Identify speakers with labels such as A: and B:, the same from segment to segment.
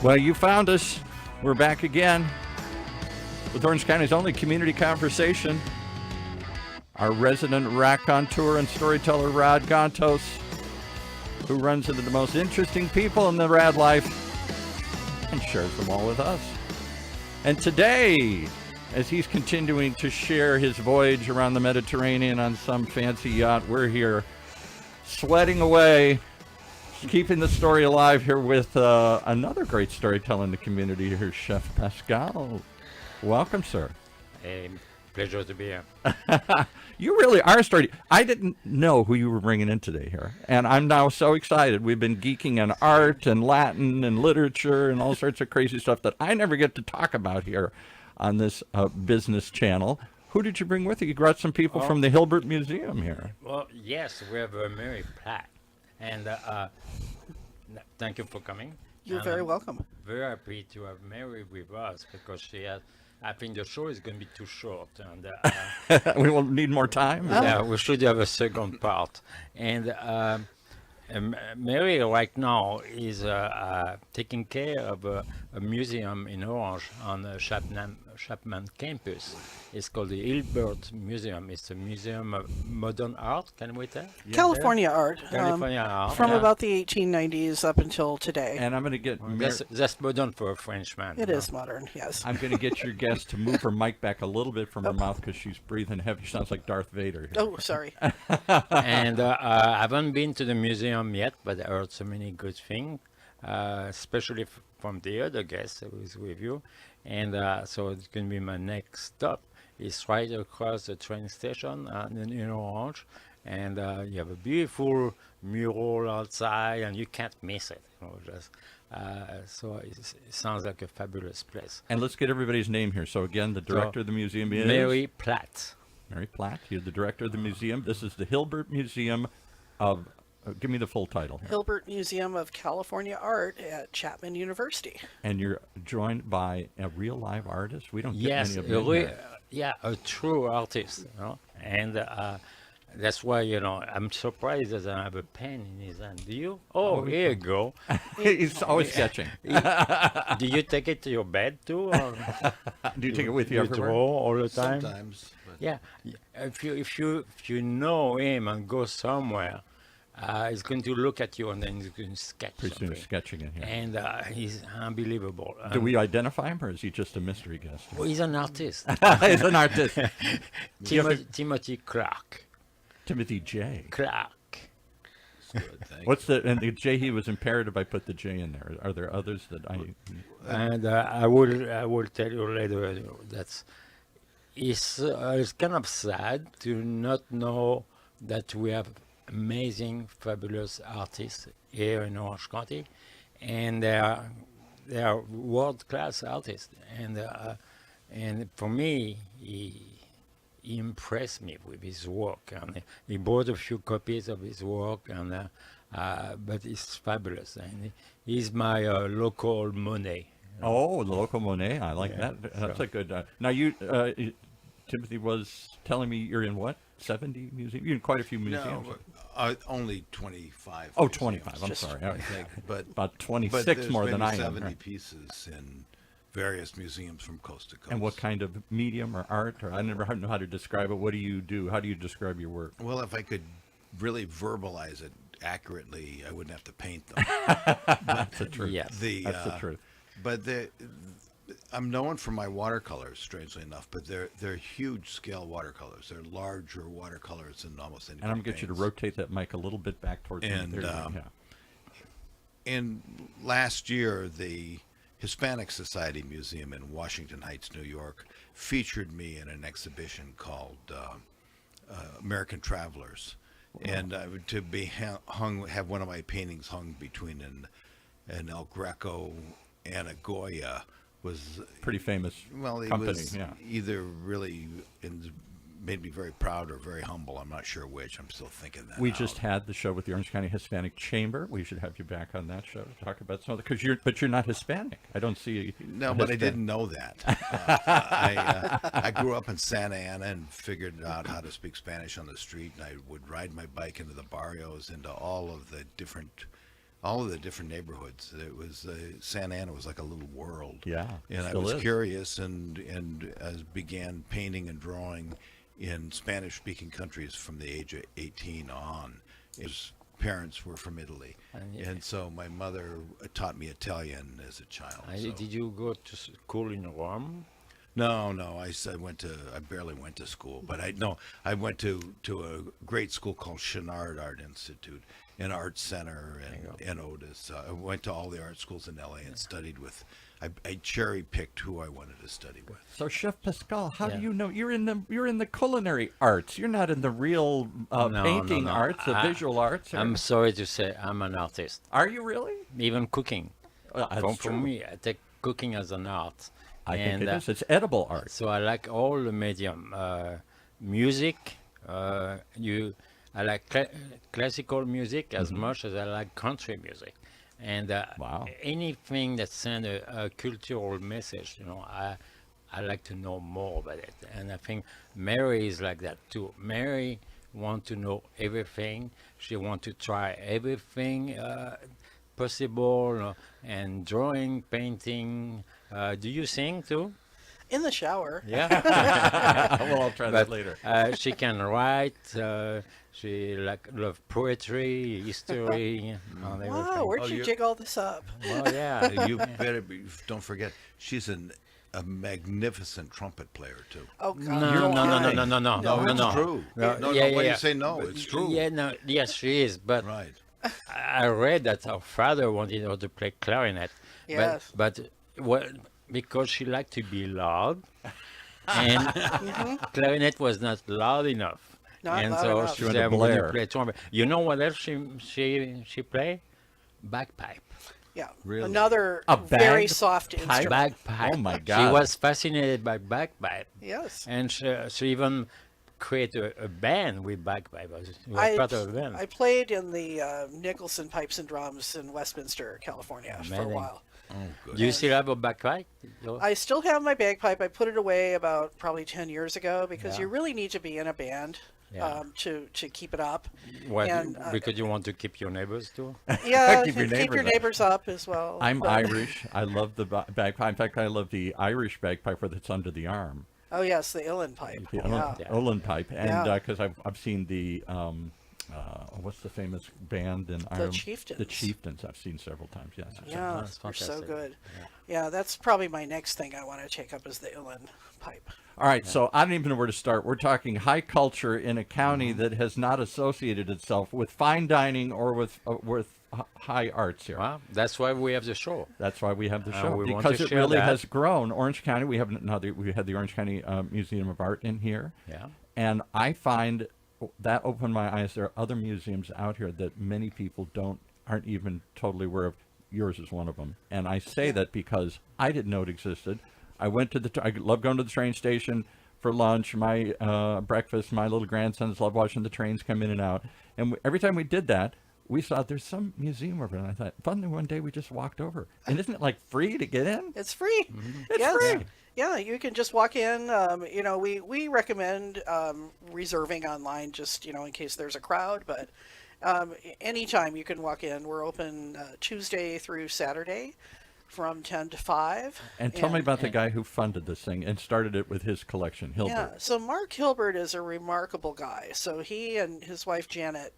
A: Well, you found us. We're back again with Orange County's only community conversation. Our resident raconteur and storyteller, Raad, who runs into the most interesting people in the Raad life and shares them all with us. And today, as he's continuing to share his voyage around the Mediterranean on some fancy yacht, we're here sweating away, keeping the story alive here with another great storyteller in the community here, Chef Pascal. Welcome, sir.
B: A pleasure to be here.
A: You really are a story. I didn't know who you were bringing in today here, and I'm now so excited. We've been geeking on art and Latin and literature and all sorts of crazy stuff that I never get to talk about here on this business channel. Who did you bring with you? You brought some people from the HILBERT Museum here.
B: Well, yes, we have Mary Platt, and thank you for coming.
C: You're very welcome.
B: Very happy to have Mary with us because she has. I think the show is going to be too short, and
A: We will need more time.
B: yeah, we should have a second part. And Mary right now is taking care of a museum in Orange on the Chapman campus. It's called the HILBERT Museum. It's a museum of modern art, can we tell?
C: California art.
B: California art.
C: From
B: yeah.
C: about the 1890s up until today.
A: And I'm going to get
B: That's modern for a Frenchman.
C: It is modern, yes.
A: I'm going to get your guest to move her mic back a little bit from her mouth because she's breathing heavy. She sounds like Darth Vader.
C: Oh, sorry.
B: And I haven't been to the museum yet, but I heard so many good things, especially from the other guest who is with you. And so it's going to be my next stop. It's right across the train station in Orange. And you have a beautiful mural outside, and you can't miss it. So it sounds like a fabulous place.
A: And let's get everybody's name here. So again, the director of the museum is
B: Mary Platt.
A: Mary Platt. You're the director of the museum. This is the HILBERT Museum of. Give me the full title here.
C: HILBERT Museum of California Art at Chapman University.
A: And you're joined by a real live artist. We don't get
B: Yes,
A: many of them. Here.
B: yeah, a true artist. And that's why I'm surprised that I have a pen in his hand. Do you? Oh, here you go.
A: He's always sketching.
B: Do you take it to your bed too? Or
A: Do you take it with you
B: you
A: everywhere?
B: draw all the time?
D: Sometimes. But
B: Yeah. If you know him and go somewhere, he's going to look at you and then he's going to sketch
A: Pretty soon
B: something.
A: he's sketching it here.
B: And he's unbelievable.
A: Do we identify him, or is he just a mystery guest?
B: Well, he's an artist.
A: He's an artist.
B: Timothy Clark.
A: Timothy J.
B: Clark.
D: it's good, thank
A: What's the and the J? He was imperative I put the J in there. Are there others that I?
B: And I will tell you later. It's kind of sad to not know that we have amazing, fabulous artists here in Orange County, and they are world-class artists. And for me, he impressed me with his work, and he bought a few copies of his work, and but it's fabulous, and he's my local Monet.
A: Oh, the local Monet. I like
B: Yeah,
A: that. That's
B: so-
A: a good. Now you, Timothy was telling me you're in what 70 museums? You're in quite a few museums.
D: No, only 25.
A: Oh,
D: museums,
A: 25. I'm
D: just
A: sorry.
D: I think, but
A: About 26
D: there's
A: more than
D: maybe
A: I am.
D: 70
A: right?
D: pieces in various museums from coast to coast.
A: And what kind of medium or art? Or I never know how to describe it. What do you do? How do you describe your work?
D: Well, if I could really verbalize it accurately, I wouldn't have to paint them.
A: That's the truth.
B: Yes.
A: That's the truth.
D: But I'm known for my watercolors, strangely enough, but they're huge scale watercolors. They're larger watercolors than almost any.
A: And I'm going to get you to rotate that mic a little bit back towards
D: And,
A: me. There you go.
D: And last year, the Hispanic Society Museum in Washington Heights, New York, featured me in an exhibition called American Travelers, and to be have one of my paintings hung between an El Greco and a Goya was
A: Pretty famous
D: well. It
A: company.
D: was
A: Yeah.
D: either really made me very proud or very humble. I'm not sure which. I'm still thinking that.
A: We
D: out.
A: just had the show with the Orange County Hispanic Chamber. We should have you back on that show to talk about some of the, because you're not Hispanic. I don't see.
D: No, but I didn't know that. I grew up in Santa Ana and figured out how to speak Spanish on the street, and I would ride my bike into the barrios, into all of the different all of the different neighborhoods. It was Santa Ana was like a little world.
A: Yeah,
D: and I
A: still
D: was
A: is.
D: curious and began painting and drawing in Spanish-speaking countries from the age of 18 on. His parents were from Italy, and so my mother taught me Italian as a child. So.
B: Did you go to school in Rome?
D: No, I barely went to school, but I went to a great school called Chenard Art Institute, an art center in Otis. I went to all the art schools in LA and studied with. I cherry picked who I wanted to study with.
A: So, Chef Pascal, how do
B: Yeah.
A: you know you're in the culinary arts? You're not in the real painting arts, the visual arts.
B: I'm sorry to say, I'm an artist.
A: Are you really?
B: Even cooking.
A: That's
B: For
A: true.
B: me, I take cooking as an art.
A: I think it is. It's edible art.
B: So I like all the medium. Music, I like classical music as much as I like country music. And
A: Wow.
B: anything that sends a cultural message, I like to know more about it. And I think Mary is like that too. Mary wants to know everything. She wants to try everything possible, and drawing, painting. Do you sing too?
C: In the shower.
B: Yeah.
A: Well, I'll try that
B: But
A: later.
B: she can write. She love poetry, history, and everything.
C: Wow, where'd you dig all this up?
B: Well, yeah.
D: You better don't forget, she's a magnificent trumpet player too.
C: Oh God.
B: No,
D: it's true. No,
B: yeah,
D: why
B: yeah.
D: you say no? It's true.
B: Yeah, no, yes, she is. But
D: Right.
B: I read that her father wanted her to play clarinet.
C: Yes.
B: But because she liked to be loud, and clarinet was not loud enough.
C: Not
B: and
C: loud
B: so
C: enough.
B: she
A: She
B: said,
A: wanted to
B: "Will you
A: blare."
B: play trumpet?" You know what else she play? Bagpipe.
C: Yeah.
D: Really?
C: Another
A: A
C: very
A: bag
C: soft
A: pipe?
C: instrument.
B: Bagpipe.
A: Oh, my
B: She
A: God.
B: was fascinated by bagpipe,
C: Yes.
B: and she even created a band with bagpipe. She was
C: I,
B: part of a band.
C: I played in the Nicholson Pipes and Drums in Westminster, California for a
B: Amazing.
C: while.
D: Oh, good.
B: Do you still have a bagpipe?
C: I still have my bagpipe. I put it away about probably 10 years ago because
B: Yeah.
C: you really need to be in a band
B: Yeah.
C: to keep it up.
B: What,
C: And,
B: because you want to keep your neighbors too?
C: Yeah,
A: Keep your
C: and keep your
A: neighbors up.
C: neighbors up as well.
A: I'm
C: But-
A: Irish. I love the bagpipe. In fact, I love the Irish bagpipe that's under the arm.
C: Oh yes, the Ullin pipe.
A: The
C: Yeah.
A: Olin pipe. And
C: Yeah.
A: because I've seen the, what's the famous band in Ireland?
C: Chieftains.
A: The Chieftains. I've seen several times, yes.
C: Yeah,
B: That's
C: they're so
B: fantastic.
C: good. Yeah, that's probably my next thing I want to take up is the Ullin pipe.
A: All right, so I don't even know where to start. We're talking high culture in a county that has not associated itself with fine dining or with high arts here.
B: Well, that's why we have the show.
A: That's why we have the show,
B: we want
A: because
B: to
A: it
B: share
A: really
B: that.
A: has grown. Orange County, we had the Orange County Museum of Art in here,
B: Yeah.
A: and I find that opened my eyes. There are other museums out here that many people aren't even totally aware of. Yours is one of them, and I say that because I didn't know it existed. I went to I love going to the train station for lunch, my breakfast. My little grandsons love watching the trains come in and out, and every time we did that, we saw there's some museum over there. And I thought, finally one day we just walked over, and isn't it like free to get in?
C: It's free.
A: It's
C: Yes.
A: free.
C: Yeah, you can just walk in. We recommend reserving online just, in case there's a crowd. But anytime you can walk in. We're open Tuesday through Saturday from 10 to 5.
A: And tell me about the guy who funded this thing and started it with his collection, Hilbert.
C: Yeah, so Mark Hilbert is a remarkable guy. So he and his wife Janet,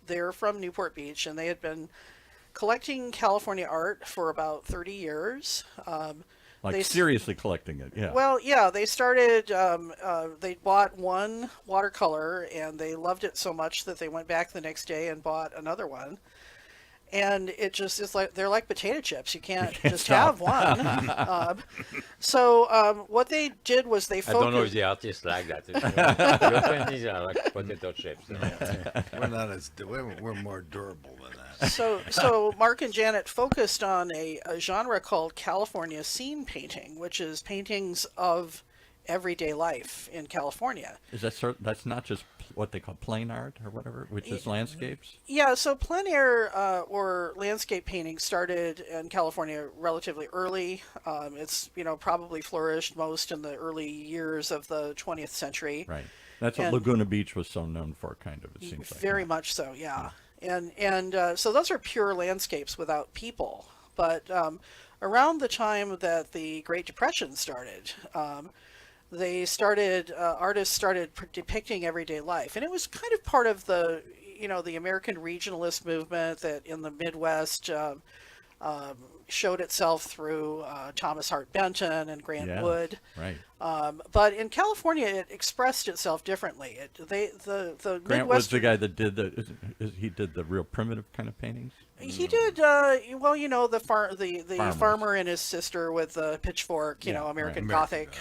C: they're from Newport Beach, and they had been collecting California art for about 30 years.
A: Seriously collecting it, yeah.
C: Well, yeah, they started, they bought one watercolor, and they loved it so much that they went back the next day and bought another one. And it just is like, they're like potato chips. You can't just
A: stop.
C: have one. So what they did was they
B: I
C: focused.
B: don't know if the artists like that. Your paintings are like potato chips.
D: We're more durable than that.
C: So Mark and Janet focused on a genre called California scene painting, which is paintings of everyday life in California.
A: Is that that's not just what they call plain art or whatever, which is landscapes?
C: Yeah, so plein air or landscape painting started in California relatively early. It's probably flourished most in the early years of the 20th century.
A: Right. That's what
C: And-
A: Laguna Beach was so known for, kind of, it seems like.
C: Very much so, yeah. And so those are pure landscapes without people. But around the time that the Great Depression started, artists started depicting everyday life, and it was kind of part of the American regionalist movement that in the Midwest showed itself through Thomas Hart Benton and Grant
A: Yeah,
C: Wood.
A: right.
C: But in California, it expressed itself differently. The
A: Grant was the
C: Midwestern.
A: guy that did he did the real primitive kind of paintings.
C: He did well, the
A: Farmers.
C: farmer and his sister with the pitchfork,
A: Yeah,
C: American
A: right.
C: Gothic.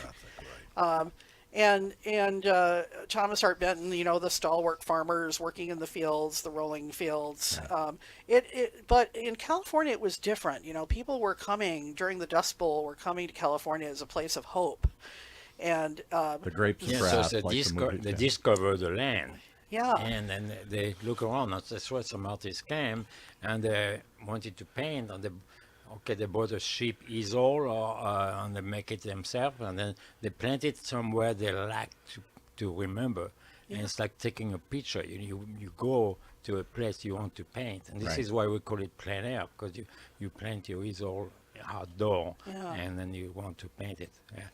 D: Right.
C: And Thomas Hart Benton, the stalwart farmers working in the fields, the rolling fields. But in California, it was different. People were coming during the Dust Bowl, were coming to California as a place of hope. And
A: The grapes of
B: Yeah,
A: wrath,
B: so
A: like the movie.
B: they discover the land.
C: yeah,
B: And then they look around. That's where some artists came and they wanted to paint. And they bought a cheap easel and they make it themselves. And then they plant it somewhere they like to remember. And it's like taking a picture. You go to a place you want to paint. And this
A: Right.
B: is why we call it plein air, because you plant your easel outdoor
C: Yeah.
B: and then you want to paint it. Yeah.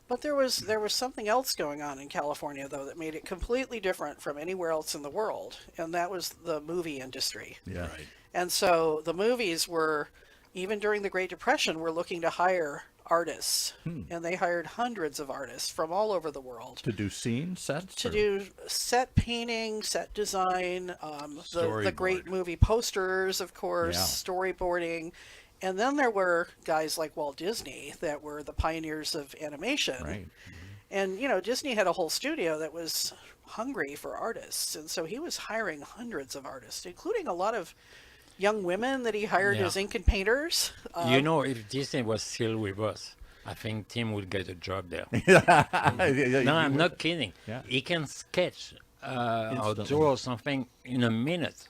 C: But there was something else going on in California, though, that made it completely different from anywhere else in the world, and that was the movie industry.
A: Yeah.
D: Right.
C: And so the movies were, even during the Great Depression, were looking to hire artists, and they hired hundreds of artists from all over the world
A: To do scene sets?
C: to
A: or-
C: do set painting, set design, the great
D: Storyboard.
C: movie posters, of course,
A: Yeah.
C: storyboarding. And then there were guys like Walt Disney that were the pioneers of animation.
A: Right.
C: And, Disney had a whole studio that was hungry for artists. And so he was hiring hundreds of artists, including a lot of young women that he hired
B: Yeah.
C: as ink and painters.
B: If Disney was still with us, I think Tim would get a job there.
A: Yeah,
B: No, I'm not kidding.
A: Yeah.
B: He can sketch
A: Instantly.
B: or draw something in a minute.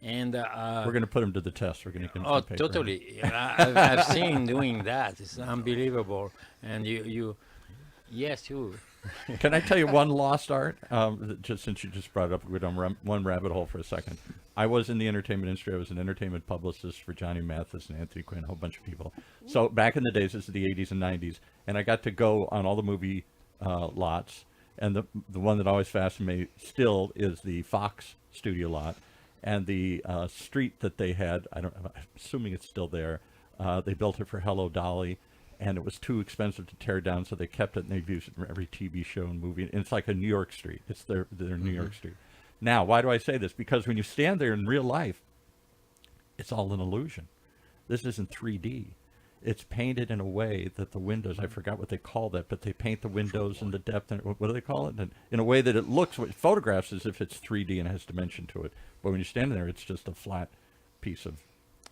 B: And
A: We're going to put him to the test. We're going to
B: oh, totally. I've seen doing that. It's unbelievable. And yes, you.
A: Can I tell you one lost art? Just since you just brought it up, we're down one rabbit hole for a second. I was in the entertainment industry. I was an entertainment publicist for Johnny Mathis and Anthony Quinn, a whole bunch of people. So back in the days, this is the 80s and 90s, and I got to go on all the movie lots. And the one that always fascinates me still is the Fox studio lot. And the street that they had, I'm assuming it's still there, they built it for Hello Dolly, and it was too expensive to tear down, so they kept it, and they've used it in every TV show and movie. And it's like a New York street. It's their New York street. Now, why do I say this? Because when you stand there in real life, it's all an illusion. This isn't 3D. It's painted in a way that the windows, I forgot what they call that, but they paint the windows and the depth, and what do they call it? And in a way that it looks, what photographs as if it's 3D and has dimension to it. But when you're standing there, it's just a flat piece of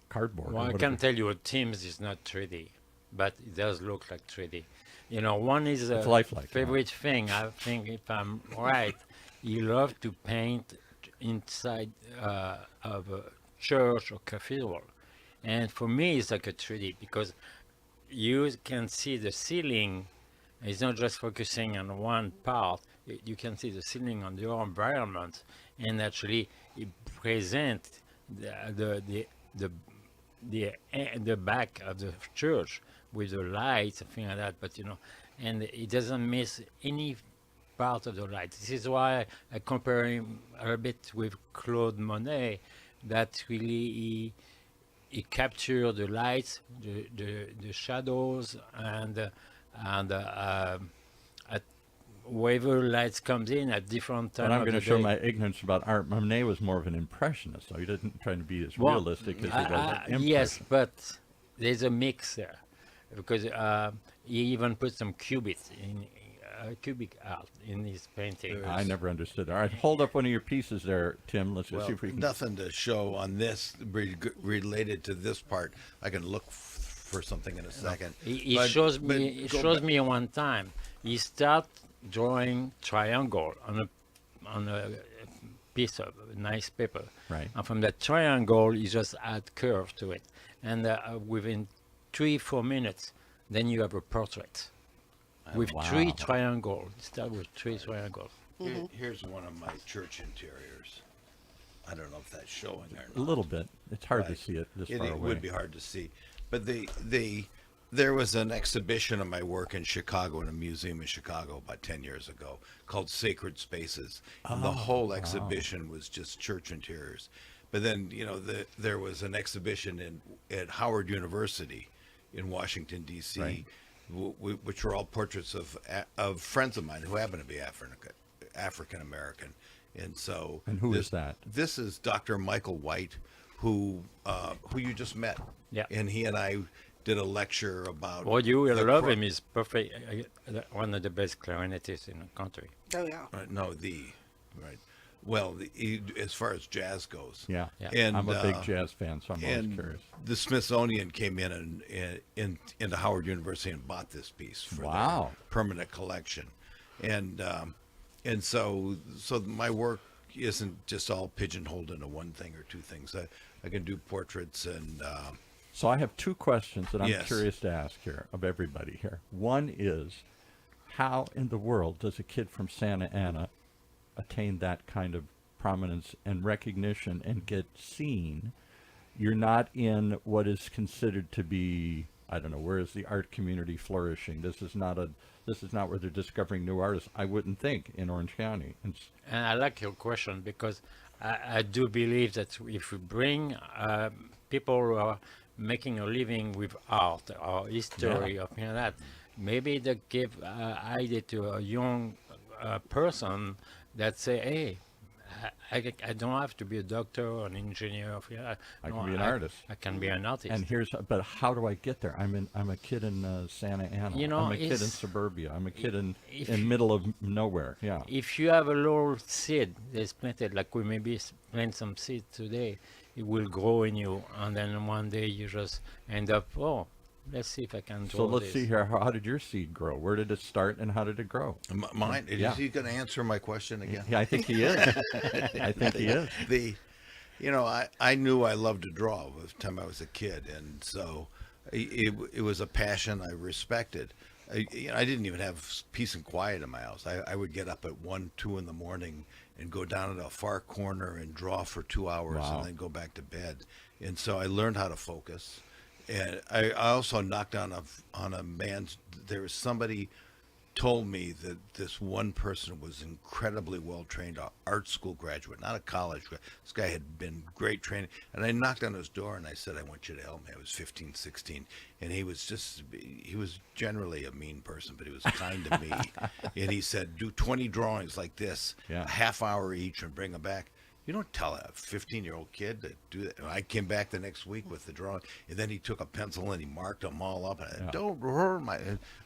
A: cardboard.
B: Well,
A: or
B: I
A: whatever.
B: can tell you, Teams is not 3D, but it does look like 3D. One is a
A: It's lifelike, yeah.
B: favorite thing. I think, if I'm right, he loved to paint inside of a church or cathedral. And for me, it's like a 3D because you can see the ceiling. It's not just focusing on one part. You can see the ceiling on your environment, and actually it presents the back of the church with the lights, something like that. But and it doesn't miss any part of the light. This is why I compare him a bit with Claude Monet. That really he captured the lights, the shadows, and at wherever lights comes in at different times.
A: But I'm
B: of
A: going to
B: the
A: show
B: day.
A: my ignorance about art. Monet was more of an impressionist, so he didn't try to be as
B: Well,
A: realistic as he was an
B: yes,
A: impressionist.
B: but there's a mix there because he even put some cubic art in his painting.
A: I never understood. All right, hold up one of your pieces there, Tim. Let's just
D: Well,
A: see if we can.
D: nothing to show on this related to this part. I can look for something in a second.
B: He
D: But-
B: shows
D: but
B: me. He
D: go
B: shows
D: back-
B: me one time. He start drawing triangle on a piece of nice paper.
A: Right.
B: And from that triangle, he just add curve to it, and within 3-4 minutes, then you have a portrait with
A: wow.
B: 3 triangles. Start with 3 triangles.
D: Here's one of my church interiors. I don't know if that's showing or not.
A: A little bit. It's hard to
D: Right.
A: see it this
D: It
A: far away.
D: would be hard to see. But there was an exhibition of my work in Chicago, in a museum in Chicago about 10 years ago, called Sacred Spaces. And the whole exhibition was just church interiors. But then, there was an exhibition at Howard University in Washington, D.C.,
A: Right.
D: which were all portraits of friends of mine who happen to be African American. And so,
A: And who is that?
D: This is Dr. Michael White, who you just met.
B: Yeah.
D: And he and I did a lecture about.
B: What you will
D: the
B: love
D: cro-
B: him is perfect. One of the best clarinetists in the country.
C: Oh yeah.
D: Right. Well, as far as jazz goes.
A: Yeah.
B: Yeah.
D: And
A: I'm a big jazz fan, so I'm always
D: and
A: curious.
D: the Smithsonian came in into Howard University and bought this piece for
A: Wow.
D: their permanent collection, and so my work isn't just all pigeonholed into one thing or two things. I can do portraits and
A: So I have two questions that I'm
D: Yes.
A: curious to ask here of everybody here. One is, how in the world does a kid from Santa Ana attain that kind of prominence and recognition and get seen? You're not in what is considered to be, I don't know, where is the art community flourishing? This is not where they're discovering new artists, I wouldn't think, in Orange County.
B: And I like your question because I do believe that if we bring people who are making a living with art or history or that, maybe they give idea to a young person that say, hey, I don't have to be a doctor or an engineer.
A: I can be an artist.
B: I can be an artist.
A: And but how do I get there? I'm a kid in Santa Ana. I'm a kid in suburbia. I'm a kid in middle of nowhere. Yeah.
B: If you have a little seed that's planted, like we maybe plant some seed today, it will grow in you, and then one day you just end up, let's see if I can
A: So
B: draw
A: let's
B: this.
A: see here. How did your seed grow? Where did it start, and how did it grow?
D: mine.
A: Yeah.
D: Is he going to answer my question again?
A: Yeah, I think he is. I think he is.
D: I knew I loved to draw by the time I was a kid, and so it was a passion I respected. I didn't even have peace and quiet in my house. I would get up at 1, 2 in the morning and go down to a far corner and draw for 2 hours
A: Wow.
D: and then go back to bed. And so I learned how to focus. And I also knocked on a man's. There was somebody told me that this one person was incredibly well trained, an art school graduate, not a college grad. This guy had been great training. And I knocked on his door and I said, I want you to help me. I was 15, 16. And he was generally a mean person, but he was kind to me. And he said, do 20 drawings like this,
A: Yeah.
D: a half hour each, and bring them back. You don't tell a 15-year-old kid to do that. I came back the next week with the drawing, and then he took a pencil and he marked them all up. And I said, don't hurt my.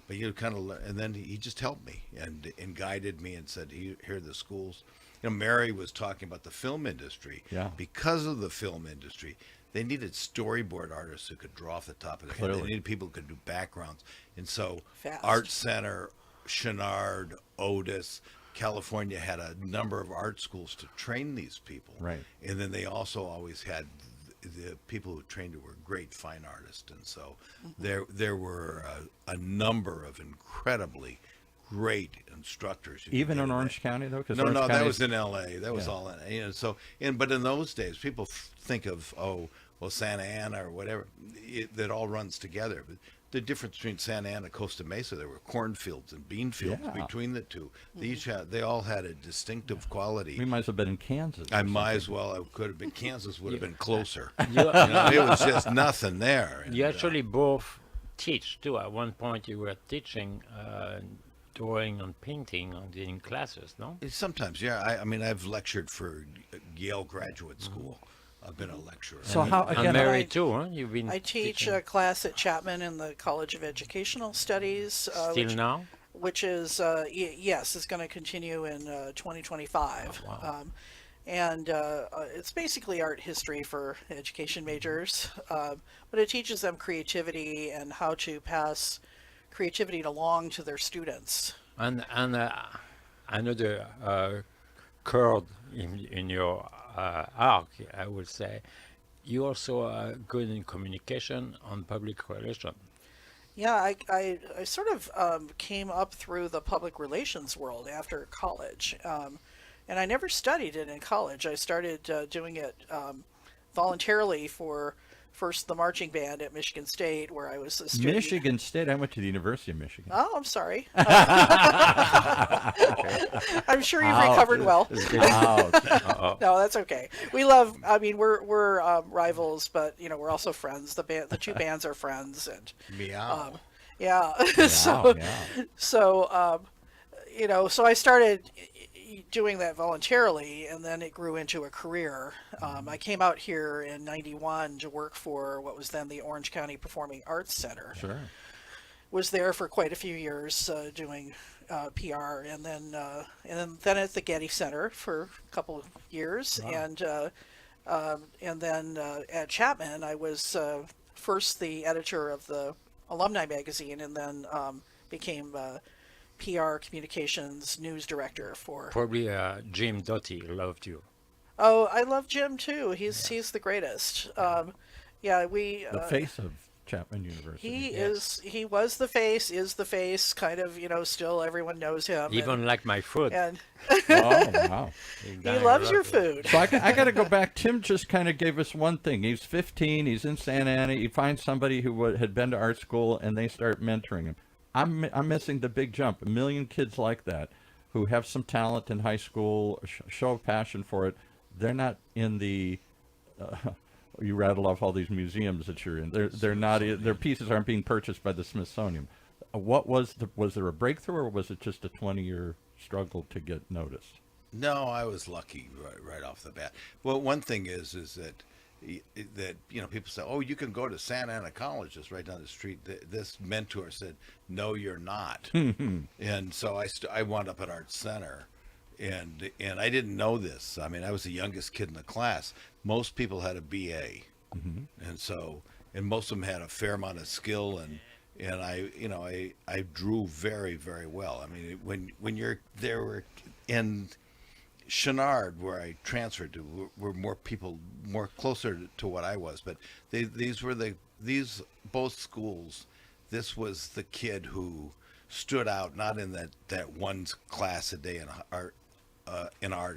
D: But you kind of, and then he just helped me and guided me and said, here are the schools. Mary was talking about the film industry.
A: Yeah.
D: Because of the film industry, they needed storyboard artists who could draw off the top of their head.
A: Clearly.
D: They needed people who could do backgrounds. And so,
C: Fast.
D: Art Center, Chenard, Otis, California had a number of art schools to train these people.
A: Right.
D: And then they also always had the people who trained were great fine artists. And so there were a number of incredibly great instructors. You could
A: Even
D: get
A: in
D: in
A: Orange County, though?
D: No, that
A: County
D: was in L.A. That was
A: Yeah.
D: all in. But in those days, people think of, Santa Ana or whatever. That all runs together. But the difference between Santa Ana and Costa Mesa, there were cornfields and bean fields
A: Yeah.
D: between the two. They all had a distinctive quality.
A: We might as well have been in Kansas.
D: I might as well have could have been. Kansas would have been closer.
B: You,
D: It was just nothing there. And,
B: you actually both teach too. At one point, you were teaching drawing and painting in classes, no?
D: sometimes, yeah. I've lectured for Yale Graduate School. I've been a lecturer.
A: So how,
B: And
A: again,
B: Mary
C: I-
B: too, huh? You've been
C: I teach
B: teaching
C: a class at Chapman in the College of Educational Studies,
B: still now.
C: which is yes, is going to continue in 2025.
B: Oh, wow.
C: And it's basically art history for education majors, but it teaches them creativity and how to pass creativity along to their students.
B: And another chord in your arc, I would say, you also are good in communication on public relations.
C: Yeah, I sort of came up through the public relations world after college. and I never studied it in college. I started doing it voluntarily for first the marching band at Michigan State, where I was a student.
A: Michigan State. I went to the University of Michigan.
C: Oh, I'm sorry. I'm sure you've recovered well.
A: Ouch.
C: No, that's okay. We love. I mean, we're rivals, but we're also friends. The two bands are friends, and
D: Meow.
C: yeah.
A: Wow,
C: So I started doing that voluntarily, and then it grew into a career. I came out here in '91 to work for what was then the Orange County Performing Arts Center.
A: Sure.
C: Was there for quite a few years doing PR, and then at the Getty Center for a couple of years,
A: Wow.
C: and then at Chapman I was first the editor of the alumni magazine, and then became PR communications news director for.
B: Probably Jim Doty loved you.
C: Oh, I love Jim too. He's the greatest. We
A: The face of Chapman University.
C: he was the face, is the face, kind of, still everyone knows him.
B: Even like my food.
C: And
A: Oh, wow.
C: he loves your food.
A: So I got to go back. Tim just kind of gave us one thing. He's 15. He's in Santa Ana. He finds somebody who had been to art school, and they start mentoring him. I'm missing the big jump. A million kids like that who have some talent in high school, show a passion for it. They're not in the. You rattle off all these museums that you're in. They're not. Their pieces aren't being purchased by the Smithsonian. What was there a breakthrough, or was it just a 20-year struggle to get noticed?
D: No, I was lucky right off the bat. Well, one thing is that people say, oh, you can go to Santa Ana College, just right down the street. This mentor said, no, you're not. And so I wound up at Art Center, and I didn't know this. I mean, I was the youngest kid in the class. Most people had a BA, and most of them had a fair amount of skill, and I drew very, very well. I mean, when you're there, in Chenard, where I transferred to, were more people more closer to what I was, but these both schools. This was the kid who stood out, not in that one class a day in art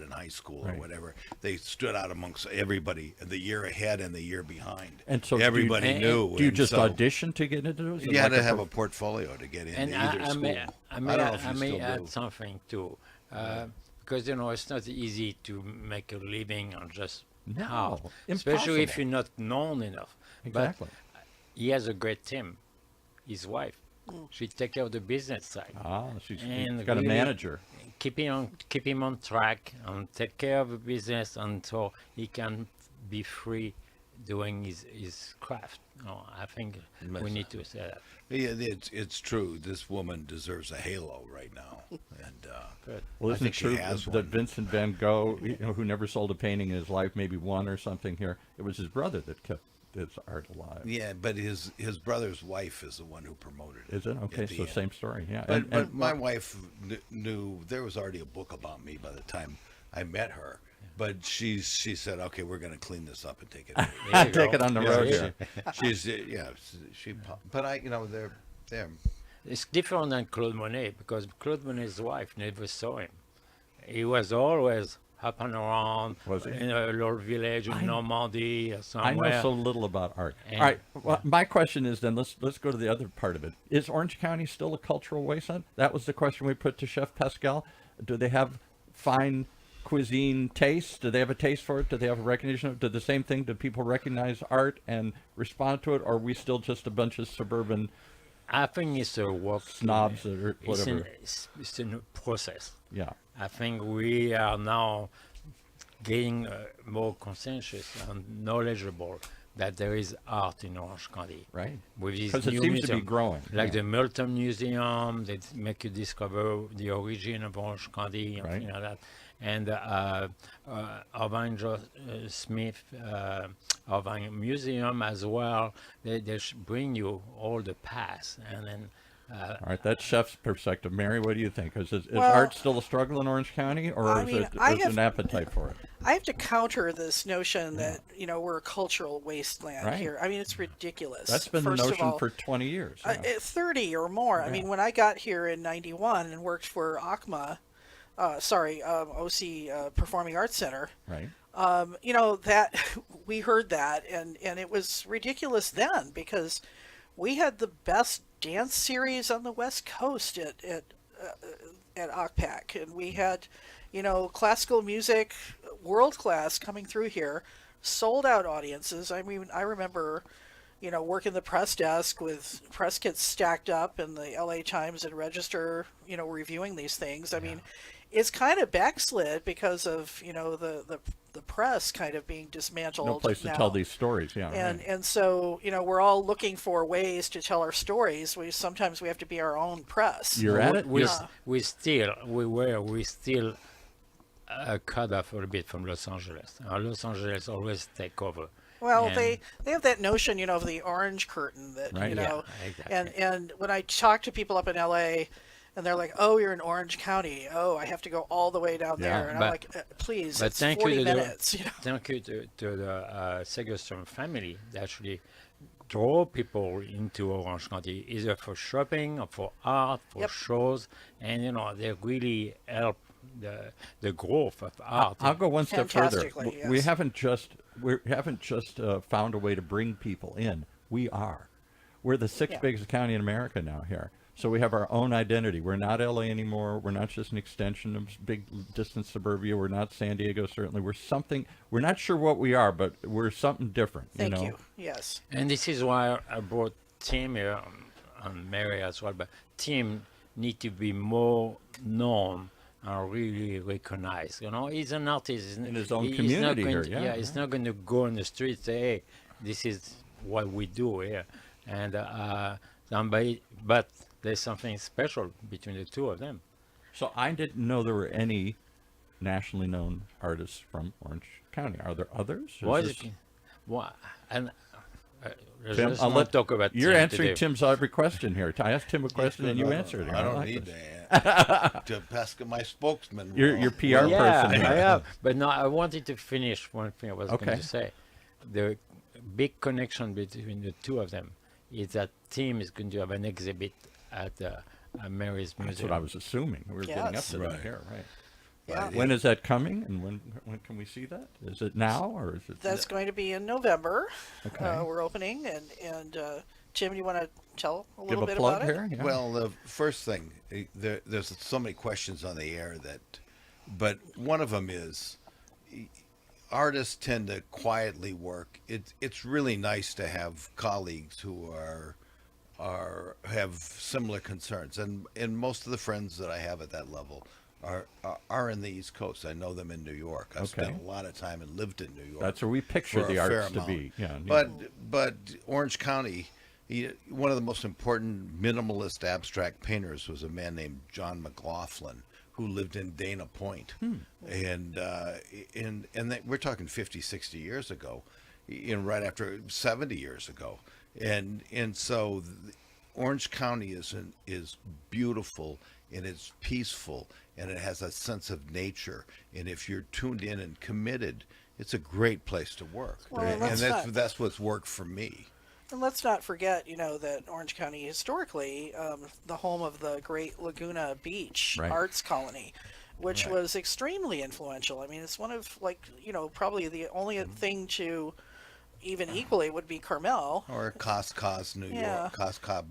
D: in high school or whatever. They stood out amongst everybody the year ahead and the year behind.
A: And so
D: everybody knew.
A: Do you just audition to get into those?
D: You had to have a portfolio to get into either school.
B: I may add something too. Because it's not easy to make a living on just art, especially if you're not known enough.
A: Exactly.
B: But he has a great team. His wife, she takes care of the business side.
A: She's
B: And
A: got a
B: really
A: manager.
B: Keep him on track and take care of the business until he can be free doing his craft. I think we need to say that.
D: Yeah, it's true. This woman deserves a halo right now, and
B: Good.
A: Well,
D: I
A: isn't
D: think
A: it
D: she
A: true
D: has
A: that
D: one.
A: Vincent van Gogh, who never sold a painting in his life, maybe one or something here, it was his brother that kept his art alive.
D: yeah, but his brother's wife is the one who promoted it.
A: Is it? Okay,
D: at the
A: so
D: end.
A: same story, yeah.
D: But my wife knew there was already a book about me by the time I met her. But she said, okay, we're going to clean this up and take it.
A: Take it on the road here.
D: But they're.
B: It's different than Claude Monet because Claude Monet's wife never saw him. He was always hopping around
A: Was he?
B: in a little village in Normandy or
A: I
B: somewhere.
A: know so little about art.
B: And-
A: All right, well, my question is then, let's go to the other part of it. Is Orange County still a cultural wasteland? That was the question we put to Chef Pascal. Do they have fine cuisine taste? Do they have a taste for it? Do they have a recognition of it? Do the same thing? Do people recognize art and respond to it? Or are we still just a bunch of suburban
B: I think it's a work.
A: snobs or whatever?
B: It's in a process.
A: Yeah.
B: I think we are now getting more conscientious and knowledgeable that there is art in Orange County.
A: Right.
B: With these
A: Because it
B: new
A: seems to be
B: museum,
A: growing.
B: like
A: yeah.
B: the Milton Museum, they make you discover the origin of Orange County and
A: Right.
B: things like that. And Irving Smith Irving Museum as well. They bring you all the past, and then.
A: All right, that's Chef's perspective. Mary, what do you think? Is
C: Well,
A: art still a struggle in Orange County, or
C: I
A: is
C: mean,
A: it
C: I
A: there's
C: have-
A: an appetite for it?
C: I have to counter this notion that we're a cultural wasteland
A: Right.
C: here. I mean, it's ridiculous.
A: That's been
C: First
A: the
C: of
A: notion
C: all,
A: for 20 years. yeah.
C: 30 or more. I
A: Yeah.
C: mean, when I got here in '91 and worked for ACMA, OC Performing Arts Center.
A: Right.
C: You know, that we heard that, and it was ridiculous then because we had the best dance series on the West Coast at OCPAC, and we had, you know, classical music, world class coming through here, sold out audiences. I mean, I remember, you know, working the press desk with press kits stacked up in the LA Times and Register, you know, reviewing these things. I mean, it's kind of backslid because of, you know, the press kind of being dismantled.
A: No place to tell these stories. Yeah.
C: And so, you know, we're all looking for ways to tell our stories. Sometimes we have to be our own press.
A: You're at it.
B: We still cut off a little bit from Los Angeles. Los Angeles always take over.
C: Well,
B: And-
C: they have that notion, you know, of the orange curtain that,
A: Right.
C: you know,
B: Yeah, exactly.
C: and when I talk to people up in LA and they're like, "Oh, you're in Orange County. Oh, I have to go all the way down
A: Yeah,
C: there." And
B: but-
C: I'm like, "Please,
B: But
C: it's
B: thank
C: 40
B: you to
C: minutes." You know?
B: thank you to the Segerstrom family that actually draw people into Orange County, either for shopping or for art, for
C: Yep.
B: shows, and you know they really help the growth of art.
A: I'll go one step further.
C: Fantastically,
A: We
C: yes.
A: haven't just found a way to bring people in. We're the sixth
C: Yeah.
A: biggest county in America now here. So we have our own identity. We're not LA anymore. We're not just an extension of big distant suburbia. We're not San Diego, certainly. We're something. We're not sure what we are, but we're something different.
C: Thank
A: you know?
C: you. Yes.
B: And this is why I brought Tim here, and Mary as well. But Tim need to be more known and really recognized. You know, he's an artist
A: In his own
B: he's not
A: community
B: going
A: here,
B: to-
A: yeah,
B: he's not going to go on the street and say, "Hey, this is what we do here," and but there's something special between the two of them.
A: So I didn't know there were any nationally known artists from Orange County. Are there others? Is
B: What
A: this-
B: is it? What? And
A: Tim,
B: let's
A: I'll
B: not
A: let
B: talk about
A: You're
B: Tim
A: answering
B: today.
A: Tim's every question here. I asked Tim a question and you
D: No,
A: answered it.
D: I don't
A: like
D: need
A: this.
D: to pass my spokesman.
A: Your PR
B: Yeah,
A: person here.
B: I have. But no, I wanted to finish one thing I was
A: Okay.
B: going to say. The big connection between the two of them is that Tim is going to have an exhibit at Mary's
A: That's
B: Museum.
A: what I was assuming. We were getting up
C: Yes.
A: to that
D: Right.
A: here, right?
C: Yeah.
A: When is that coming, and when can we see that? Is it now or is it?
C: That's going to be in November.
A: Okay.
C: We're opening, and Tim, you want to tell a
A: Give
C: little
A: a
C: bit
A: plug
C: about it?
A: here. Yeah.
D: Well, the first thing, there's so many questions on the air but one of them is artists tend to quietly work. It's really nice to have colleagues who have similar concerns, and most of the friends that I have at that level are in the East Coast. I know them in New York. I've
A: Okay.
D: spent a lot of time and lived in New York.
A: That's where we picture
D: for a
A: the
D: fair
A: arts to
D: amount.
A: be. Yeah.
D: But Orange County, one of the most important minimalist abstract painters was a man named John McLaughlin, who lived in Dana Point, and we're talking 50, 60 years ago, right after 70 years ago, and so Orange County is beautiful and it's peaceful and it has a sense of nature, and if you're tuned in and committed, it's a great place to work.
C: Well,
D: and
C: let's not-
D: that's what's worked for me.
C: And let's not forget, you know, that Orange County historically, the home of the great Laguna Beach
A: Right.
C: Arts Colony, which
D: Right.
C: was extremely influential. I mean, it's one of, like, you know, probably the only thing to even equally would be Carmel.
D: Or Coscos, New
C: Yeah.
D: York, Coscob,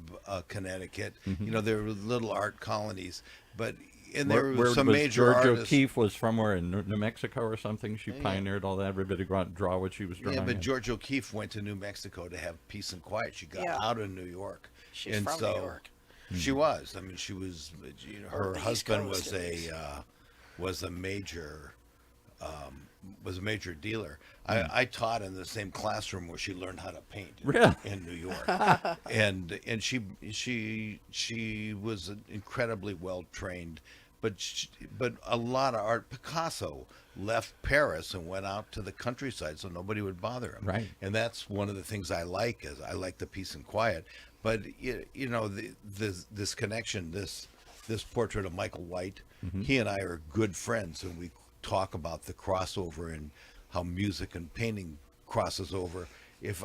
D: Connecticut.
A: Mm-hmm.
D: You know, there were little art colonies, but there
A: Where
D: were some
A: was
D: major
A: George
D: artists.
A: O'Keeffe was from where in New Mexico or something. She pioneered all that. Everybody go out and draw what she was drawing.
D: Yeah, but George O'Keeffe went to New Mexico to have peace and quiet. She got
C: Yeah.
D: out of New York.
C: She's
D: and
C: from
D: so
C: New York.
D: She was. I mean, she was. You know,
C: Or
D: her
C: the East
D: husband
C: Coast,
D: was
C: at least.
D: was a major dealer. I taught in the same classroom where she learned how to paint
A: Really?
D: in New York, and she was incredibly well trained, but a lot of art. Picasso left Paris and went out to the countryside so nobody would bother him.
A: Right.
D: And that's one of the things I like, is I like the peace and quiet. But you know, this connection, this portrait of Michael White, he and I are good friends, and we talk about the crossover and how music and painting crosses over. If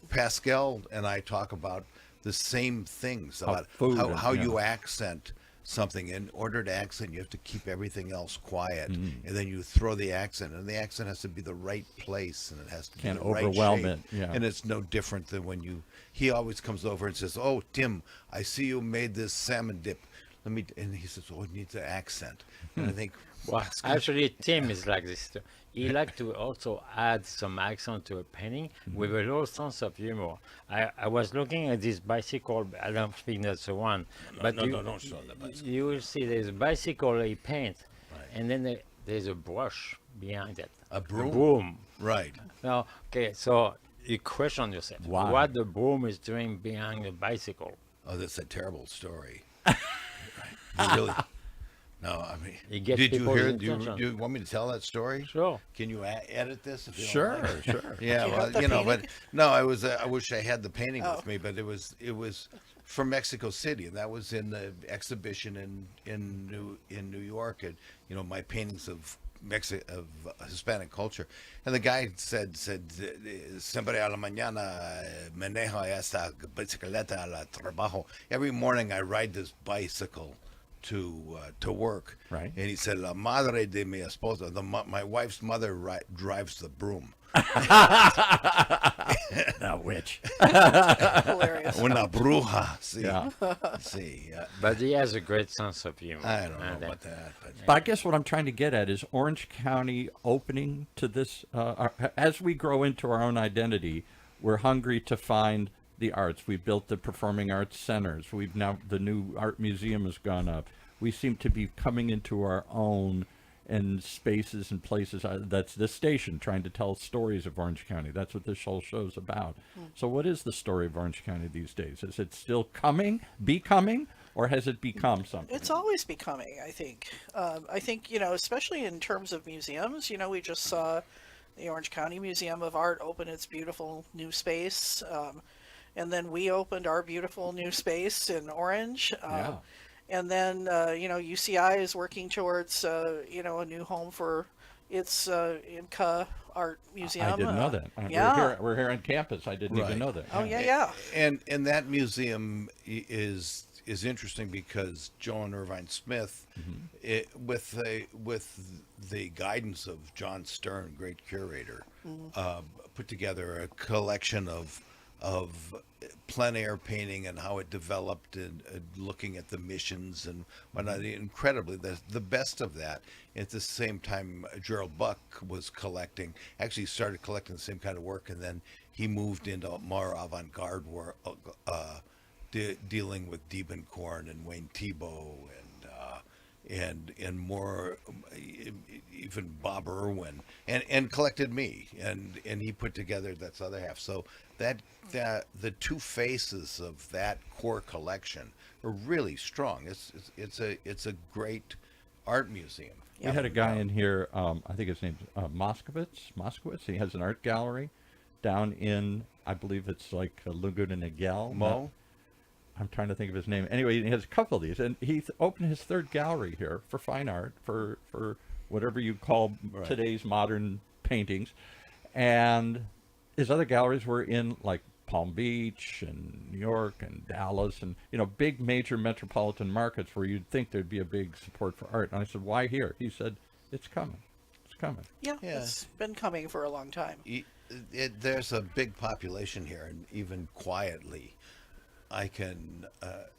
D: Pascal and I talk about the same things, about
A: food
D: how
A: and-
D: you accent something, in order to accent, you have to keep everything else quiet, and then you throw the accent, and the accent has to be the right place, and it has to
A: Can't
D: be the right
A: overwhelm
D: shape.
A: it, yeah.
D: And it's no different than when he always comes over and says, "Oh, Tim, I see you made this salmon dip. And he says, "Oh, it needs an accent." And I think,
B: Well, actually, Tim is like this too. He like to also add some accent to a painting with a little sense of humor. I was looking at this bicycle. I don't think that's the one, but
D: don't show the bicycle.
B: you will see there's a bicycle he paint, and then there's a brush behind it.
D: A broom?
B: Broom.
D: Right.
B: Now, okay, so you question yourself
A: Why?
B: what the broom is doing behind the bicycle.
D: Oh, that's a terrible story. You really? No, I mean,
B: You get
D: did you
B: people's
D: hear?
B: intention.
D: Do you want me to tell that story?
B: Sure.
D: Can you edit this? If you don't
A: Sure,
D: mind?
A: sure.
D: Yeah,
C: Do you
D: well,
C: have the
D: you know, but
C: painting?
D: no, I was. I wish I had the painting with me, but it was from Mexico City, and that was in the exhibition in New York, and my paintings of Hispanic culture, and the guy said siempre a la mañana manejo esta bicicleta al trabajo. Every morning I ride this bicycle to work.
A: Right.
D: And he said, "La madre de mi esposa, my wife's mother drives the broom."
A: Now, which?
C: Hilarious.
D: Una bruja. See.
A: Yeah.
D: See.
B: But he has a great sense of humor.
D: I don't know
B: And,
D: about that, but
A: But I guess what I'm trying to get at is Orange County opening to this. As we grow into our own identity, we're hungry to find the arts. We built the performing arts centers. The new art museum has gone up. We seem to be coming into our own in spaces and places. That's this station trying to tell stories of Orange County. That's what this whole show's about. So what is the story of Orange County these days? Is it still becoming, or has it become something?
C: It's always becoming, I think. I think, especially in terms of museums, we just saw the Orange County Museum of Art open its beautiful new space. And then we opened our beautiful new space in Orange.
A: Yeah.
C: And then, UCI is working towards, a new home for its IMCA Art Museum.
A: I didn't know that.
C: Yeah.
A: We're here on campus. I didn't even
D: Right.
A: know that.
C: Oh, yeah.
D: And that museum is interesting because Joan Irvine Smith, with the guidance of John Stern, great curator, put together a collection of plein air painting and how it developed, and looking at the missions and whatnot. Incredibly, the best of that. At the same time, Gerald Buck was actually started collecting the same kind of work, and then he moved into more avant-garde work, dealing with Diebenkorn and Wayne Thiebaud and more, even Bob Irwin, and collected me, and he put together that's other half. So that the two faces of that core collection are really strong. It's a great art museum.
A: We had a guy in here, I think his name's Moskowitz. He has an art gallery down in, I believe it's like Laguna Niguel.
D: Mo?
A: I'm trying to think of his name. Anyway, he has a couple of these, and he opened his third gallery here for fine art, for whatever you call today's modern paintings. And his other galleries were in like Palm Beach and New York and Dallas and, big major metropolitan markets where you'd think there'd be a big support for art. And I said, why here? He said, it's coming. It's coming.
C: Yeah,
D: Yeah.
C: it's been coming for a long time.
D: There's a big population here, and even quietly,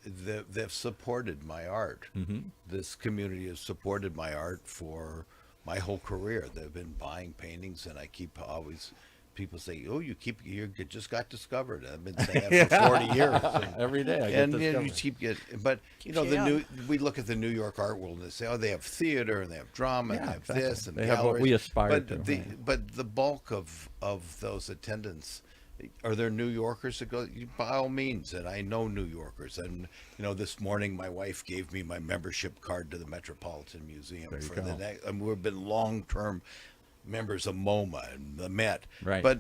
D: they've supported my art. This community has supported my art for my whole career. They've been buying paintings, and I keep always, people say, "Oh, you just got discovered." I've been saying that for 40 years.
A: Every day I get
D: And
A: discovered.
D: you keep getting, but
C: Keeps you young.
D: we look at the New York art world and they say, "Oh, they have theater and they have drama and
A: Yeah,
D: they have
A: exactly.
D: this and
A: They have what
D: galleries."
A: we aspire
D: but
A: to,
D: But the bulk of those attendants, are there New Yorkers that go? By all means, and I know New Yorkers. And this morning my wife gave me my membership card to the Metropolitan Museum
A: There you
D: for
A: go.
D: the next. And we've been long-term members of MoMA and the Met.
A: Right.
D: But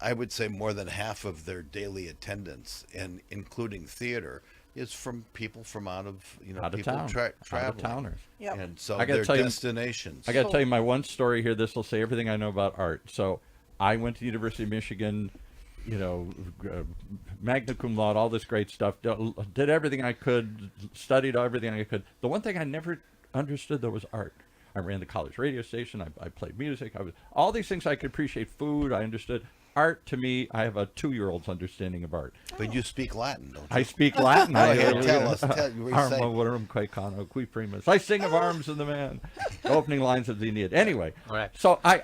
D: I would say more than half of their daily attendance, and including theater, is from people from out of
A: Out of
D: people
A: town. Out of
D: traveling.
A: towners.
C: Yep.
D: And so
A: I gotta
D: their
A: tell you-
D: destinations.
A: I got to tell you my one story here. This will say everything I know about art. So I went to the University of Michigan, magna cum laude, all this great stuff. Did everything I could, studied everything I could. The one thing I never understood, though, was art. I ran the college radio station. I played music. All these things I could appreciate. Food, I understood. Art, to me, I have a 2-year-old's understanding of art.
D: But you speak Latin, don't you?
A: I speak Latin.
D: Go ahead, tell us. What you
A: Arma
D: say.
A: verum quaecano, qui primus. I sing of arms and the man. The opening lines of the Aeneid. Anyway,
B: Right.
A: so I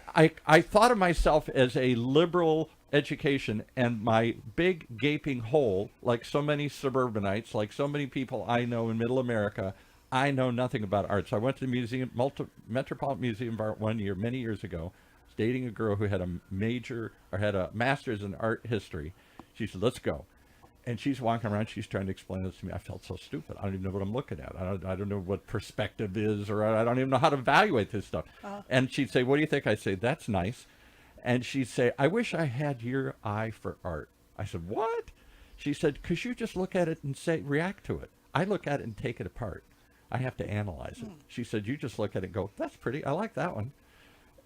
A: thought of myself as a liberal education, and my big gaping hole, like so many suburbanites, like so many people I know in Middle America, I know nothing about art. So I went to the Metropolitan Museum of Art one year, many years ago, dating a girl who had a master's in art history. She said, let's go. And she's walking around, she's trying to explain this to me. I felt so stupid. I don't even know what I'm looking at. I don't know what perspective is, or I don't even know how to evaluate this stuff. And she'd say, what do you think? I'd say, that's nice. And she'd say, I wish I had your eye for art. I said, what? She said, because you just look at it and react to it. I look at it and take it apart. I have to analyze it. She said, you just look at it and go, that's pretty. I like that one.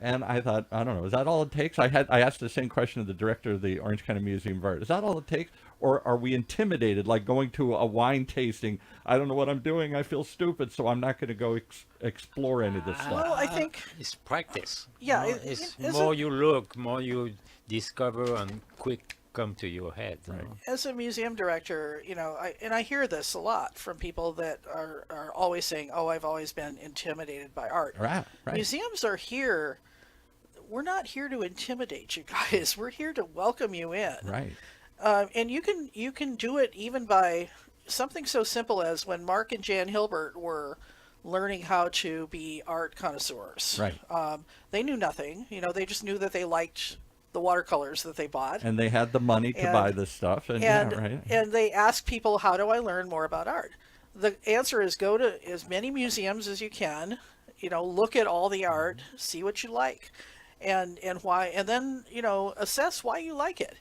A: And I thought, I don't know, is that all it takes? I asked the same question of the director of the Orange County Museum of Art. Is that all it takes? Or are we intimidated, like going to a wine tasting? I don't know what I'm doing. I feel stupid, so I'm not going to go explore any of this stuff.
C: Well, I think
B: It's practice.
C: Yeah,
B: You know,
C: it-
B: it's
C: it-
B: more you look, more you discover, and quick come to your head. you
A: Right.
B: know.
C: as a museum director, I hear this a lot from people that are always saying, "Oh, I've always been intimidated by art."
A: Right.
C: Museums are here. We're not here to intimidate you guys. We're here to welcome you in.
A: Right.
C: And you can do it even by something so simple as when Mark and Jan Hilbert were learning how to be art connoisseurs.
A: Right.
C: They knew nothing. They just knew that they liked the watercolors that they bought.
A: And they had the money to
C: And-
A: buy this stuff. And right.
C: And they ask people, how do I learn more about art? The answer is go to as many museums as you can, look at all the art, see what you like, and why, and then, assess why you like it.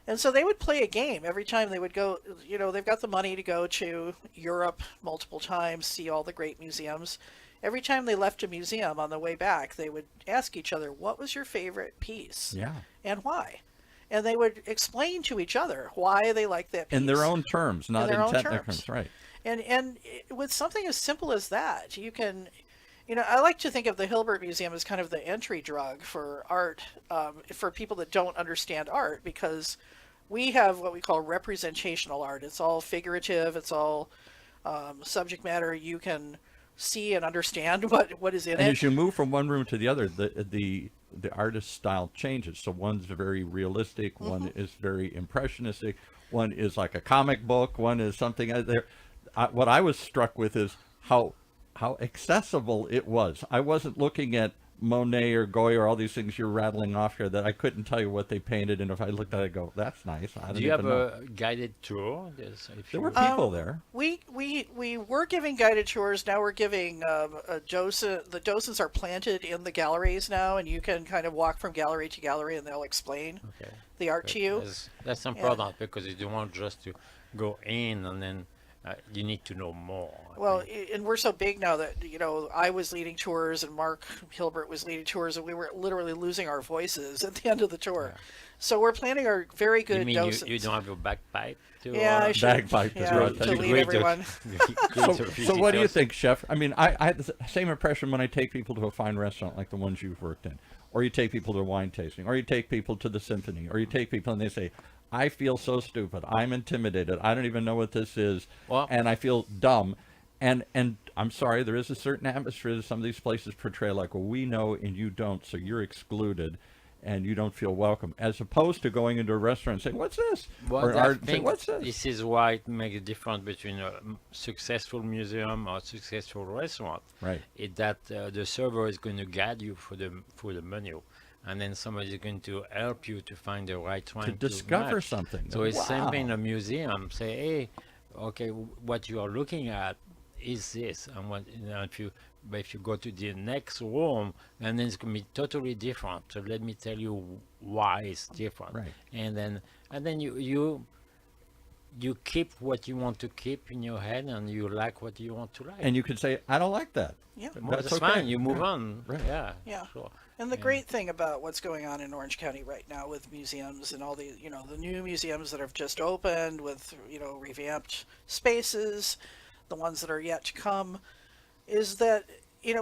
C: And so they would play a game every time they would go, they've got the money to go to Europe multiple times, see all the great museums. Every time they left a museum on the way back, they would ask each other, what was your favorite piece?
A: Yeah.
C: And why? And they would explain to each other why they liked that piece.
A: In their own terms, not
C: their
A: in
C: own
A: technical
C: terms.
A: terms. Right.
C: And with something as simple as that, you can, I like to think of the Hilbert Museum as kind of the entry drug for art, for people that don't understand art, because we have what we call representational art. It's all figurative. It's all subject matter you can see and understand what is in
A: And
C: it.
A: as you move from one room to the other, the artist's style changes. So one's very realistic, one is very impressionistic, one is like a comic book, one is something out there. What I was struck with is how accessible it was. I wasn't looking at Monet or Goya or all these things you're rattling off here that I couldn't tell you what they painted, and if I looked at it, I go, that's nice. I don't
B: Do you have
A: even know.
B: a guided tour?
A: There were people there.
C: We were giving guided tours. Now we're giving a docent. The docents are planted in the galleries now, and you can kind of walk from gallery to gallery, and they'll explain
B: Okay.
C: the art to you.
B: That's important because you don't want just to go in and then you need to know more. I
C: Well,
B: think.
C: and we're so big now that I was leading tours and Mark Hilbert was leading tours, and we were literally losing our voices at the end of the tour. So we're planning our very good
B: you mean
C: docents.
B: you don't have a bagpipe? To,
C: Yeah, I should.
A: Bagpipe is
C: Yeah,
A: right.
C: to
A: That's
C: lead
B: great
C: everyone.
A: So what do you think, Chef? I mean, I had the same impression when I take people to a fine restaurant like the ones you've worked in, or you take people to a wine tasting, or you take people to the symphony, or you take people and they say, I feel so stupid. I'm intimidated. I don't even know what this is,
B: Well-
A: and I feel dumb. And I'm sorry, there is a certain atmosphere that some of these places portray like, well, we know and you don't, so you're excluded. And you don't feel welcome, as opposed to going into a restaurant and saying, "What's this?"
B: Well,
A: or
B: I
A: art and say,
B: think
A: "What's this?"
B: this is why it makes a difference between a successful museum or a successful restaurant.
A: Right.
B: Is that the server is going to guide you for the menu, and then somebody is going to help you to find the right one
A: To discover
B: match.
A: something.
B: So it's same thing in
A: Wow.
B: a museum. Say, hey, okay, what you are looking at is this, and what if you go to the next room, and then it's going to be totally different. So let me tell you why it's different.
A: Right.
B: And then you you keep what you want to keep in your head, and you like what you want to like.
A: And you could say, I don't like that.
C: Yeah.
B: Well,
A: that's
B: that's
A: okay.
B: fine. You move
A: Right.
B: on.
A: Right.
B: Yeah.
C: Yeah.
B: Sure.
C: And the
B: Yeah.
C: great thing about what's going on in Orange County right now with museums and all the, the new museums that have just opened with, revamped spaces, the ones that are yet to come, is that,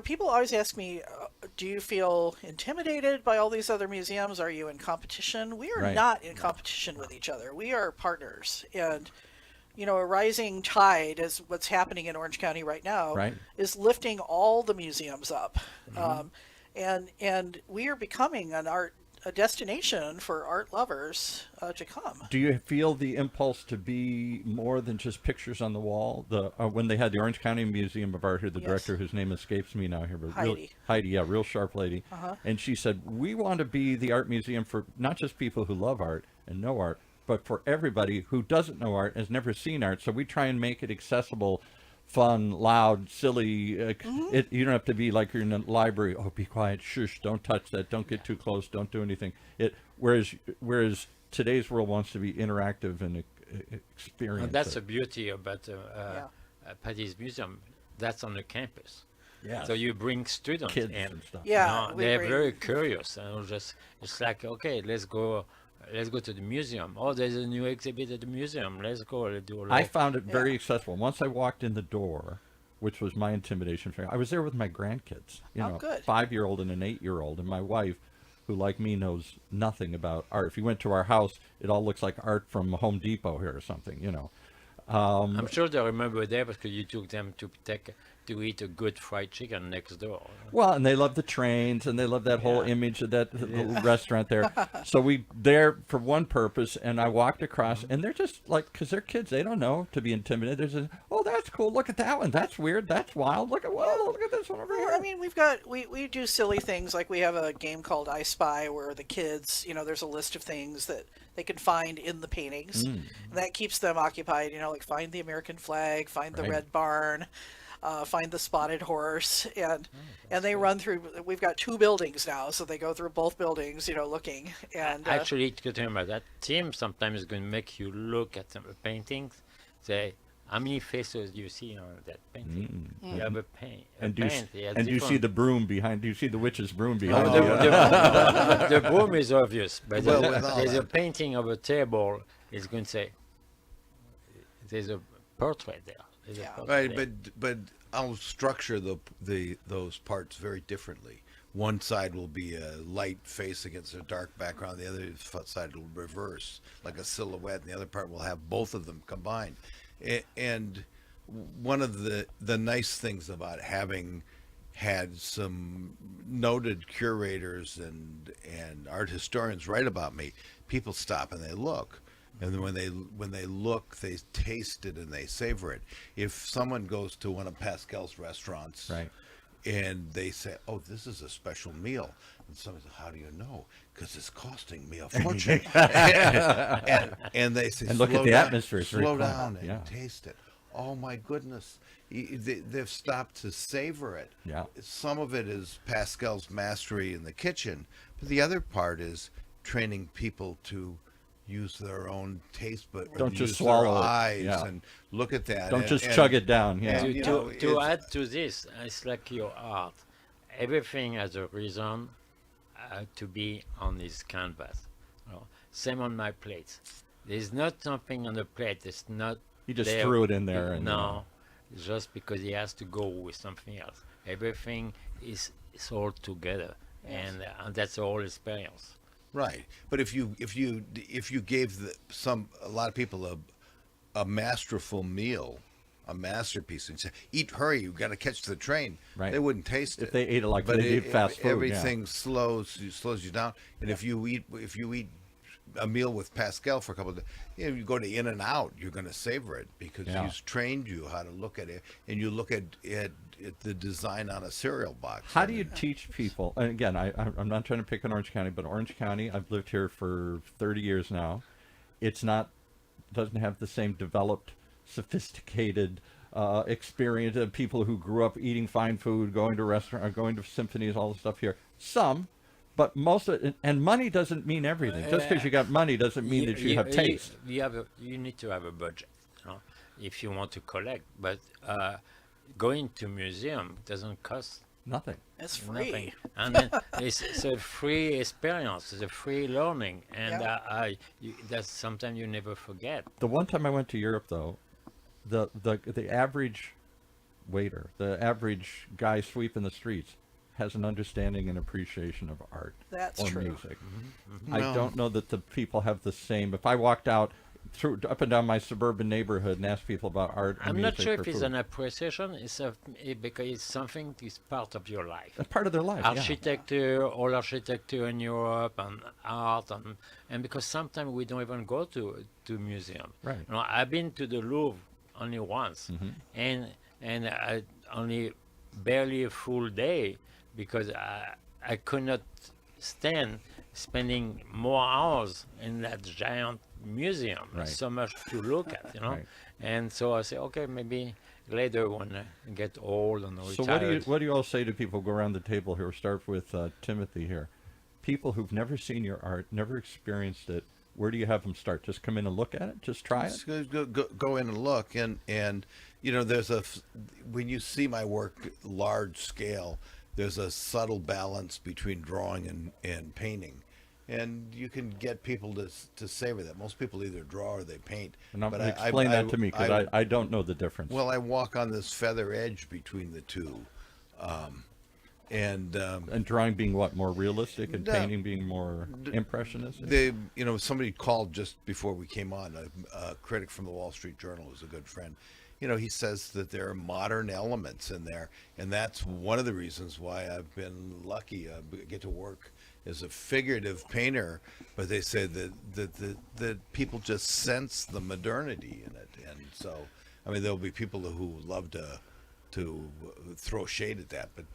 C: people always ask me, do you feel intimidated by all these other museums? Are you in competition? We are
A: Right.
C: not in competition with each other. We are partners. And, a rising tide is what's happening in Orange County right now,
A: Right.
C: is lifting all the museums up. And we are becoming a destination for art lovers to come.
A: Do you feel the impulse to be more than just pictures on the wall? When they had the Orange County Museum of Art here, the
C: Yes.
A: director whose name escapes me now here, but
C: Heidi.
A: Heidi, yeah, real sharp lady.
C: Uh-huh.
A: And she said, we want to be the art museum for not just people who love art and know art, but for everybody who doesn't know art, has never seen art. So we try and make it accessible, fun, loud, silly. You don't have to be like you're in a library. Oh, be quiet. Shush. Don't touch that. Don't get too close. Don't do anything. Whereas today's world wants to be interactive and experience.
B: And that's
A: it.
B: the beauty about Patty's Museum. That's on the campus.
A: Yeah.
B: So you bring students
A: Kids
B: in.
A: and stuff.
C: Yeah, we
B: they're
C: bring-
B: very curious, and it's like, okay, let's go to the museum. Oh, there's a new exhibit at the museum. Let's go. Let's do a
A: I
B: look.
A: found it very
C: Yeah.
A: accessible. Once I walked in the door, which was my intimidation factor, I was there with my grandkids.
C: Oh, good.
A: 5-year-old and an 8-year-old, and my wife, who like me knows nothing about art. If you went to our house, it all looks like art from Home Depot here or something.
B: I'm sure they remember there because you took them to eat a good fried chicken next door.
A: Well, and they love the trains, and they love that whole
B: Yeah.
A: image of that little restaurant there. So we there for one purpose, and I walked across, and they're just like, because they're kids, they don't know to be intimidated. There's oh, that's cool. Look at that one. That's weird. That's wild. Look at this one over
C: Well,
A: here.
C: I mean, we do silly things, like we have a game called I Spy where the kids, there's a list of things that they can find in the paintings. And that keeps them occupied, like find the American flag, find the
A: Right.
C: red barn, find the spotted horse, and they run through. We've got 2 buildings now, so they go through both buildings, looking. And
B: Actually, to tell you that team sometimes is going to make you look at some paintings, say, how many faces do you see on that painting? You have a paint.
A: And do
B: paint. It has
A: you see
B: different-
A: the broom behind? Do you see the witch's broom
B: Oh,
A: behind?
B: the broom is obvious, but
D: Well, with all
B: there's a
D: that-
B: painting of a table. It's going to say, there's a portrait there. There's a
C: Yeah.
B: portrait
D: Right,
B: there.
D: but I'll structure those parts very differently. One side will be a light face against a dark background. The other side will reverse, like a silhouette. And the other part will have both of them combined. And one of the nice things about having had some noted curators and art historians write about me, people stop and they look. And then when they look, they taste it and they savor it. If someone goes to one of Pascal's restaurants,
A: Right.
D: and they say, "Oh, this is a special meal," and somebody says, "How do you know?" Because it's costing me a fortune. and they say,
A: And look at
D: "Slow
A: the
D: down,
A: atmosphere, it's very
D: slow
A: quiet."
D: down and
A: Yeah.
D: taste it." Oh my goodness, they've stopped to savor it.
A: Yeah.
D: Some of it is Pascal's mastery in the kitchen, but the other part is training people to use their own taste, but
A: Don't just
D: use
A: swallow
D: their
A: it.
D: eyes
A: Yeah.
D: and look at that.
A: Don't
D: and-
A: just
D: and-
A: chug it down. Yeah.
D: and- you know,
B: To
D: it's-
B: add to this, it's like your art. Everything has a reason to be on this canvas. Same on my plates. There's not something on the plate. It's not.
A: He just
B: there.
A: threw it in there and,
B: no, it's just because he has to go with something else. Everything is all together, and that's the whole experience.
D: Right, but if you gave a lot of people a masterful meal, a masterpiece, and say, "Eat, hurry, you got to catch the train,"
A: Right.
D: they wouldn't taste it.
A: If they ate it like
D: But
A: they eat fast food, yeah.
D: everything slows you down. And if you eat a meal with Pascal for a couple of days, you go to In and Out, you're going to savor it because
A: Yeah.
D: he's trained you how to look at it, and you look at the design on a cereal box.
A: How do you teach people? And again, I'm not trying to pick on Orange County, but Orange County, I've lived here for 30 years now. It's doesn't have the same developed, sophisticated experience of people who grew up eating fine food, going to restaurants, going to symphonies, all the stuff here. Some, But most of it, and money doesn't mean everything. Just because you got money doesn't mean that you have taste.
B: You need to have a budget, if you want to collect. But going to museum doesn't cost
A: Nothing.
C: It's free.
B: nothing, and then it's a free experience. It's a free learning, and that's something you never forget.
A: The one time I went to Europe, though, the average waiter, the average guy sweeping the streets, has an understanding and appreciation of art
C: That's
A: or
C: true.
A: music.
B: Mm-hmm.
A: I don't know that the people have the same. If I walked out up and down my suburban neighborhood and asked people about art and
B: I'm
A: music
B: not sure
A: or
B: if it's
A: food,
B: an appreciation. Because it's something that's part of your life.
A: that's part of their life. Yeah.
B: Architecture, all architecture in Europe, and art, and because sometimes we don't even go to museum.
A: Right.
B: I've been to the Louvre only once, and I only barely a full day because I could not stand spending more hours in that giant museum.
A: Right.
B: So much to look at,
A: Right.
B: And so I say, okay, maybe later when I get old and
A: So
B: retired.
A: what do you all say to people? Go around the table here. We'll start with Timothy here. People who've never seen your art, never experienced it. Where do you have them start? Just come in and look at it. Just try it.
D: Just go in and look, and there's when you see my work large scale, there's a subtle balance between drawing and painting, and you can get people to savor that. Most people either draw or they paint.
A: And
D: but
A: explain that to me, because I don't know the difference.
D: Well, I walk on this feather edge between the two, and
A: drawing being what, more realistic, and
D: No.
A: painting being more impressionistic.
D: Somebody called just before we came on, a critic from the Wall Street Journal, who's a good friend. He says that there are modern elements in there, and that's one of the reasons why I've been lucky. I get to work as a figurative painter, but they say that people just sense the modernity in it, and so there'll be people who love to throw shade at that, but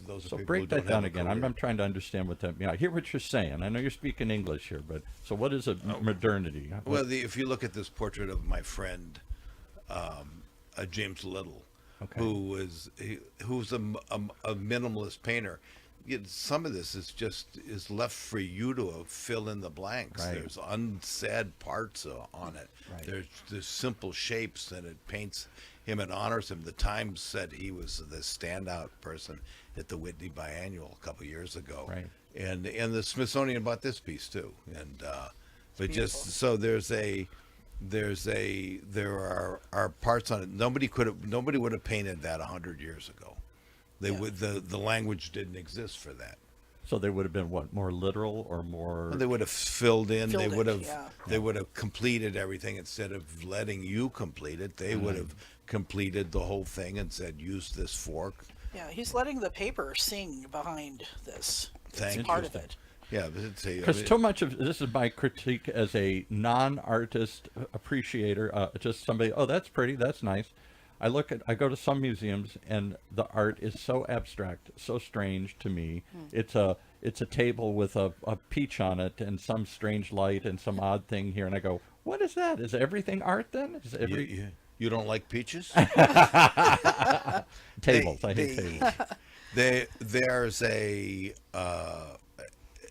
D: those are
A: So
D: people
A: break
D: who don't
A: that down
D: have a
A: again.
D: career.
A: I'm trying to understand what that means. I hear what you're saying. I know you're speaking English here, but so what is a modernity?
D: Well, if you look at this portrait of my friend James Little,
A: Okay.
D: who's a minimalist painter, some of this is left for you to fill in the blanks.
A: Right.
D: There's unsaid parts on it.
A: Right.
D: There's simple shapes, and it paints him and honors him. The Times said he was the standout person at the Whitney Biennial a couple years ago.
A: Right.
D: And the Smithsonian bought this piece too. And but
C: beautiful.
D: just so there are parts on it. Nobody would have painted that 100 years ago. The language didn't exist for that.
A: So they would have been what, more literal or more?
D: They would have filled in.
C: Filled
D: They
C: it,
D: would have.
C: yeah.
D: They would have completed everything instead of letting you complete it. They would have completed the whole thing and said, "Use this fork."
C: Yeah, he's letting the paper sing behind this.
D: Thank
C: It's part of
A: Interesting.
C: it.
D: Yeah, but it's
A: Because too much of this is my critique as a non-artist appreciator. Just somebody, oh, that's pretty, that's nice. I go to some museums, and the art is so abstract, so strange to me. It's a table with a peach on it and some strange light and some odd thing here, and I go, what is that? Is everything art then? Is
D: you don't like peaches?
A: tables? I hate tables.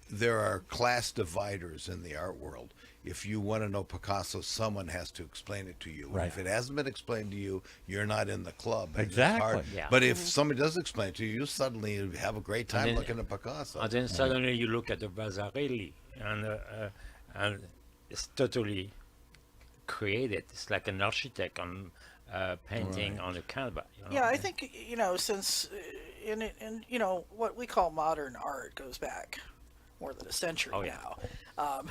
D: There are class dividers in the art world. If you want to know Picasso, someone has to explain it to you.
A: Right.
D: If it hasn't been explained to you, you're not in the club. And it's
A: Exactly.
D: hard.
B: Yeah.
D: But if somebody does explain it to you, you suddenly have a great time
B: then-
D: looking at Picasso.
B: And then suddenly you look at the Vasarely, and it's totally created. It's like an architect on painting on a canvas.
C: Yeah, I think since in what we call modern art goes back more than a century
B: Oh, yeah.
C: now.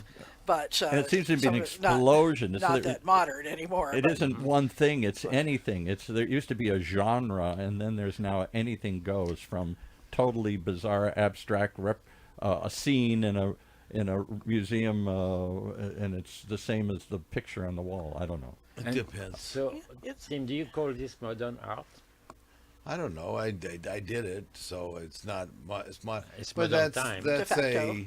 C: But
A: And it seems to be
C: some
A: an
C: of it not-
A: explosion.
C: Not that modern anymore.
A: It
C: but-
A: isn't one thing, it's anything. There used to be a genre, and then there's now anything goes, from totally bizarre abstract a scene in a museum, and it's the same as the picture on the wall. I don't know.
D: It depends.
B: So,
C: It's-
B: Tim, do you call this modern art?
D: I don't know. I did it, so it's not. It's my.
B: It's
D: but
B: modern
D: that's
B: time.
C: De
D: that's
C: facto.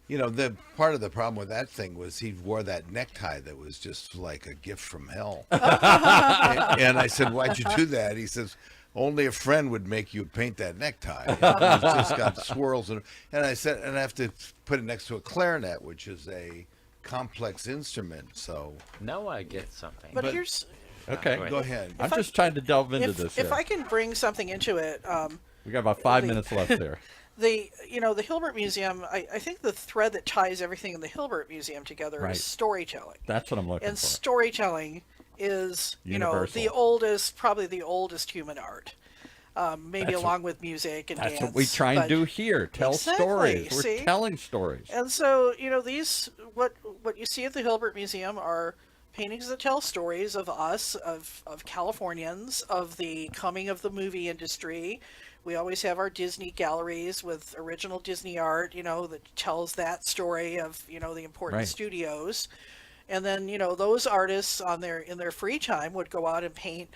D: the part of the problem with that thing was he wore that necktie that was just like a gift from hell. And I said, "Why'd you do that?" He says, only a friend would make you paint that necktie. It's just got swirls. And I said, and I have to put it next to a clarinet, which is a complex instrument. So
B: Now I get something.
C: But here's
A: Okay.
B: Right.
D: go ahead.
A: I'm just trying to delve into this
C: if
A: here.
C: I can bring something into it.
A: We got about 5
C: the-
A: minutes left there.
C: The Hilbert Museum, I think the thread that ties everything in the Hilbert Museum together
A: Right.
C: is storytelling.
A: That's what I'm looking
C: And
A: for.
C: storytelling is
A: Universal.
C: probably the oldest human art. Maybe
A: That's
C: along with music and
A: That's
C: dance.
A: what we try and
C: but-
A: do here. Tell
C: Exactly,
A: stories. We're
C: see?
A: telling stories.
C: And so, these what you see at the Hilbert Museum are paintings that tell stories of us, of Californians, of the coming of the movie industry. We always have our Disney galleries with original Disney art, that tells that story of, the important
A: Right.
C: studios. And then, those artists in their free time would go out and paint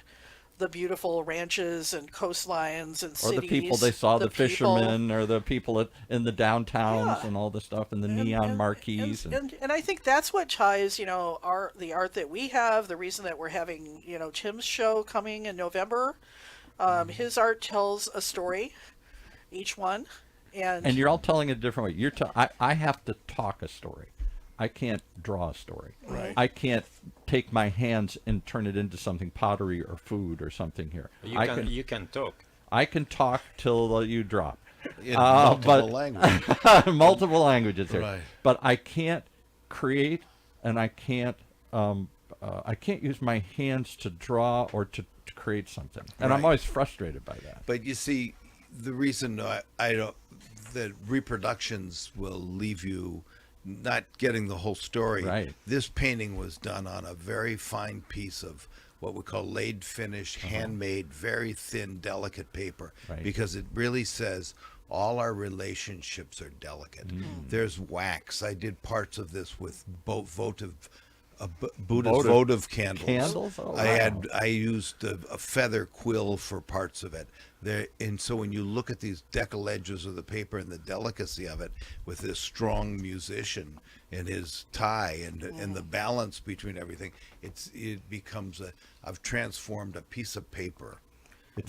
C: the beautiful ranches and coastlines and
A: Or
C: cities.
A: the people they saw, the
C: people.
A: fishermen, or the people in the downtowns
C: Yeah.
A: and all the stuff, and the neon marquees.
C: And I think that's what ties, the art that we have. The reason that we're having, Tim's show coming in November. His art tells a story, each one, and
A: you're all telling it a different way. I have to talk a story. I can't draw a story.
D: Right.
A: I can't take my hands and turn it into something, pottery or food or something here.
B: You can talk.
A: I can talk till you drop.
D: In multiple
A: but-
D: languages.
A: Multiple languages here.
D: Right.
A: But I can't create, and I can't use my hands to draw or to create something. And I'm
D: Right.
A: always frustrated by that.
D: But you see, the reason I don't, that reproductions will leave you not getting the whole story.
A: Right.
D: This painting was done on a very fine piece of what we call laid finish, handmade, very thin, delicate paper,
A: Right.
D: because it really says all our relationships are delicate. There's wax. I did parts of this with Buddha's votive candles.
A: Candles? Oh, wow.
D: I used a feather quill for parts of it. And so when you look at these decal edges of the paper and the delicacy of it, with this strong musician and his tie and the balance between everything, it becomes I've transformed a piece of paper,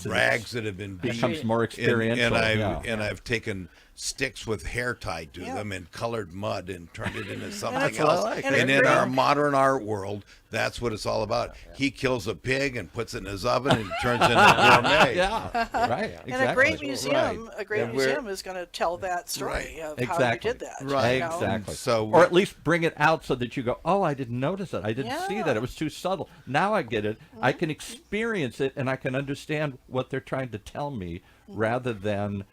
D: rags that have been
A: becomes more experiential.
D: and I've taken sticks with hair tied to them and colored mud and turned it into something
A: That's what I
D: else.
A: like.
C: And
D: And
C: a
D: in
C: great-
D: our modern art world, that's what it's all about. He kills a pig and puts it in his oven and turns it into gourmet.
A: Yeah, right. Exactly.
C: And a great museum,
D: Right. And
C: is going to tell that story of how you
A: Exactly.
C: did that.
D: Right.
C: you know?
A: Exactly.
D: So-
A: or at least bring it out so that you go, oh, I didn't notice it. I didn't see
C: Yeah.
A: that. It was too subtle. Now I get it. I can experience it, and I can understand what they're trying to tell me, rather than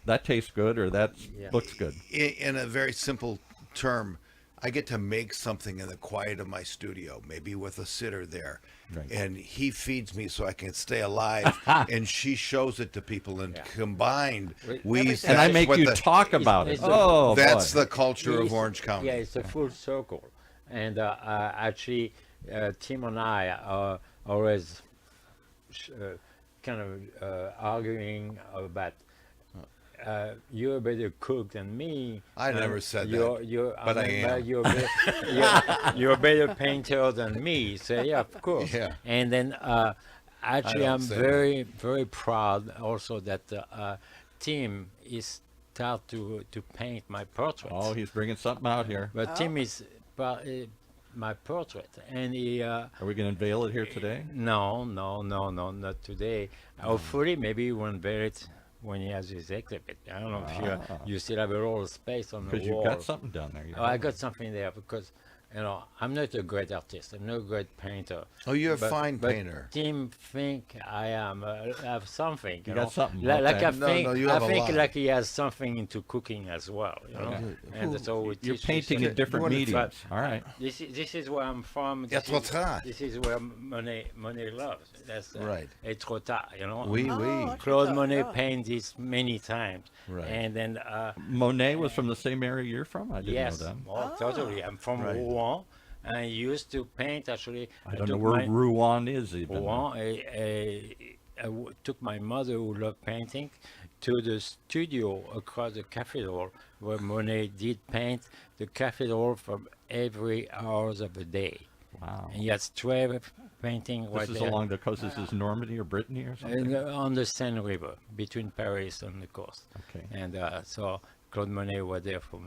A: that tastes good or that looks good.
D: In a very simple term, I get to make something in the quiet of my studio, maybe with a sitter there.
A: Right.
D: And he feeds me so I can stay alive, and she shows it to people, and combined, we.
C: Everything.
A: And I
D: that's
A: make
D: what
A: you
D: the-
A: talk about it.
B: it's the-
A: Oh,
D: That's
A: boy.
D: the culture of
B: It's-
D: Orange County.
B: Yeah, it's a full circle. And actually, Tim and I are always kind of arguing about you're a better cook than me.
D: I
B: and
D: never said
B: you're,
D: that,
B: You're,
D: but I
B: mean,
D: am.
B: You're a better painter than me. So yeah, of course.
D: Yeah.
B: And then actually,
D: don't
B: I'm
D: say
B: very very proud also that Tim is start to paint my portraits.
A: Oh, he's bringing something out here.
B: But Tim is my portrait, and he.
A: Are we going to unveil it here today?
B: No, not today. Hopefully, maybe we'll unveil it when he has his exhibit. I don't know if you still have a lot of space on the
A: Because
B: wall.
A: you've got something down there.
B: Oh, I got something there because, I'm not a great artist. I'm not a great painter.
D: Oh, you're a
B: But-
D: fine
B: but
D: painter.
B: Tim think I am. I have something.
A: You
B: know?
A: got something,
B: Like
A: okay.
B: I
D: No,
B: think.
D: no, you
B: I
D: have a
B: think
D: lot.
B: like he has something into cooking as well. And so we
A: You're
B: teach
A: painting
B: this-
A: in different
D: wanna
A: mediums. All right.
B: This is where I'm from.
D: That's what's hot.
B: This is where Monet loves. That's
D: Right.
B: Et trop tard,
D: Oui,
C: Oh,
D: oui.
C: I
B: Claude
C: forgot,
B: Monet
C: yeah.
B: painted this many times.
D: Right.
B: And then
A: Monet was from the same area you're from? I didn't
B: yes,
A: know that.
B: oh, totally. I'm from
D: Right.
B: Rouen. I used to paint actually.
A: I don't know where Rouen is even.
B: Rouen. Took my mother, who loved painting, to the studio across the cathedral where Monet did paint the cathedral from every hours of the day.
A: Wow.
B: And he has 12 painting right
A: This is
B: there.
A: along the coast. This is Normandy or Brittany or something?
B: And, on the Seine River, between Paris and the coast.
A: Okay.
B: And so Claude Monet was there for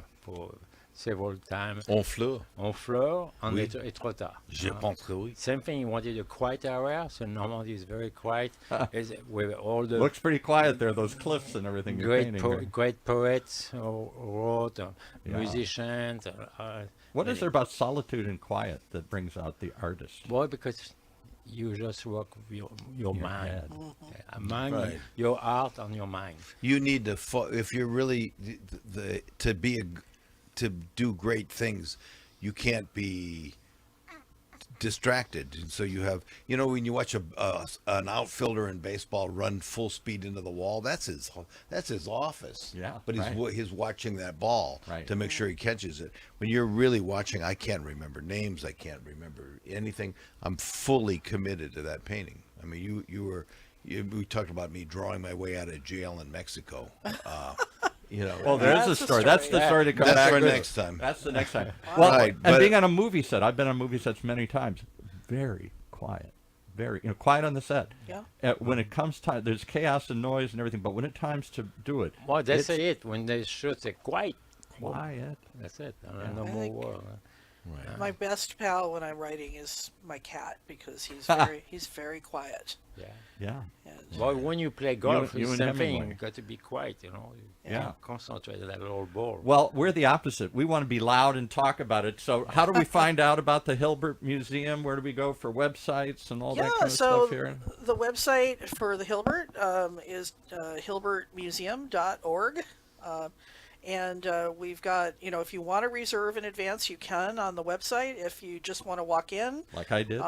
B: several times.
D: Honfleur.
B: Honfleur and
D: Oui.
B: Etretat.
D: Je pense que oui.
B: Same thing, he wanted a quiet area, so Normandy is very quiet. With all the
A: Looks pretty quiet there, those cliffs and everything you're painting there.
B: great poets wrote,
A: Yeah.
B: musicians.
A: What is there about solitude and quiet that brings out the artist?
B: Well, because you just work with your mind.
A: head.
B: Mind,
D: Right.
B: your art and your mind.
D: You need to if you're really to do great things, you can't be distracted. And so you have, when you watch an outfielder in baseball run full speed into the wall, that's his office.
A: Yeah,
D: but he's watching that ball
A: Right.
D: to make sure he catches it. When you're really watching, I can't remember names, I can't remember anything. I'm fully committed to that painting. I mean, we talked about me drawing my way out of jail in Mexico.
A: Well, there's
C: That's
A: a
C: a
A: story.
C: story.
A: That's the story to come
D: That's
A: back
D: for
A: with.
D: next time.
A: That's the next time. Well,
D: Right,
A: and
D: but-
A: being on a movie set, I've been on movie sets many times. Very quiet. Very, quiet on the set.
C: Yeah.
A: When it comes time, there's chaos and noise and everything, but when it times to do it,
B: Well, that's
A: it's
B: it. When they shoot, say quiet.
A: quiet.
B: That's it.
A: Yeah.
B: No
C: I
B: more
C: think-
B: word.
C: My best pal when I'm writing is my cat because he's very quiet.
B: Yeah.
A: Yeah.
C: And
B: Well, when you play golf,
A: you
B: it's
A: and
B: the same thing.
A: Hemingway.
B: You got to be quiet, You
A: Yeah.
B: concentrate on that little ball.
A: Well, we're the opposite. We want to be loud and talk about it. So how do we find out about the Hilbert Museum? Where do we go for websites and all that kind of
C: so
A: stuff here?
C: the website for the Hilbert is hilbertmuseum.org. And we've got, if you want to reserve in advance, you can on the website. If you just want to walk in,
A: Like I did?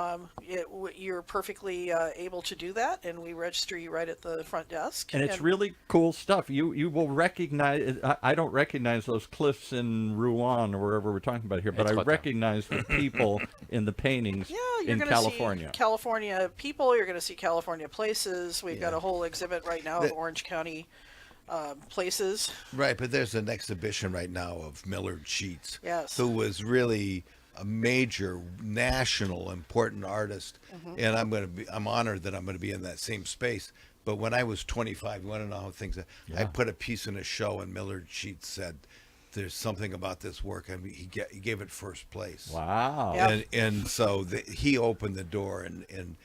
C: you're perfectly able to do that, and we register you right at the front desk.
A: And it's really cool stuff. You will recognize. I don't recognize those cliffs in Rouen or wherever we're talking about here, but I
B: Etretat.
A: recognize the people in the paintings
C: you're
A: in
C: gonna
A: California.
C: see California people. You're going to see California places. We've got
D: Yeah.
C: a whole exhibit right now of Orange County places.
D: Right, but there's an exhibition right now of Millard Sheets,
C: Yes.
D: who was really a major national important artist, and I'm honored that I'm going to be in that same space. But when I was 25, you want to know how things? I put a piece in a show, and Millard Sheets said, "There's something about this work." I mean, he gave it first place.
A: Wow.
C: Yeah.
D: And so he opened the door, and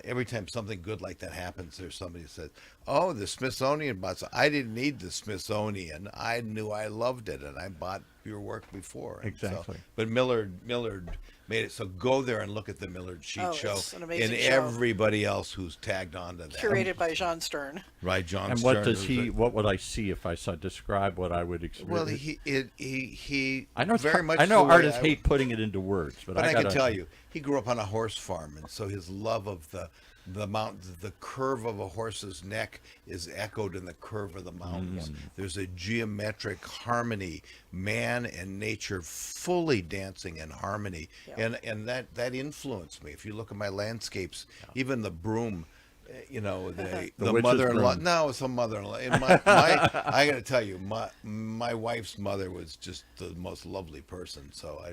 D: every time something good like that happens, there's somebody who says, "Oh, the Smithsonian bought it." I didn't need the Smithsonian. I knew I loved it, and I bought your work before. And so-
A: Exactly.
D: but Millard made it. So go there and look at the Millard Sheet
C: Oh,
D: show,
C: it's an amazing
D: and
C: show.
D: everybody else who's tagged on to that.
C: Curated by Jean Stern.
D: Right, John.
A: And what
D: Stern
A: does
D: was
A: he?
D: a-
A: What would I see if I saw? Describe what I would experience.
D: Well, he
A: I know. It's
D: very
A: hard-
D: much.
A: I know
D: the way
A: artists hate putting it into words, but
D: But I
A: gotta,
D: can tell you, he grew up on a horse farm, and so his love of the mountain, the curve of a horse's neck is echoed in the curve of the mountains. There's a geometric harmony, man and nature fully dancing in harmony, and that influenced me. If you look at my landscapes, even the broom. The
A: witch's
D: mother-in-law.
A: broom.
D: No, it's a mother-in-law. And I got to tell you, my wife's mother was just the most lovely person. So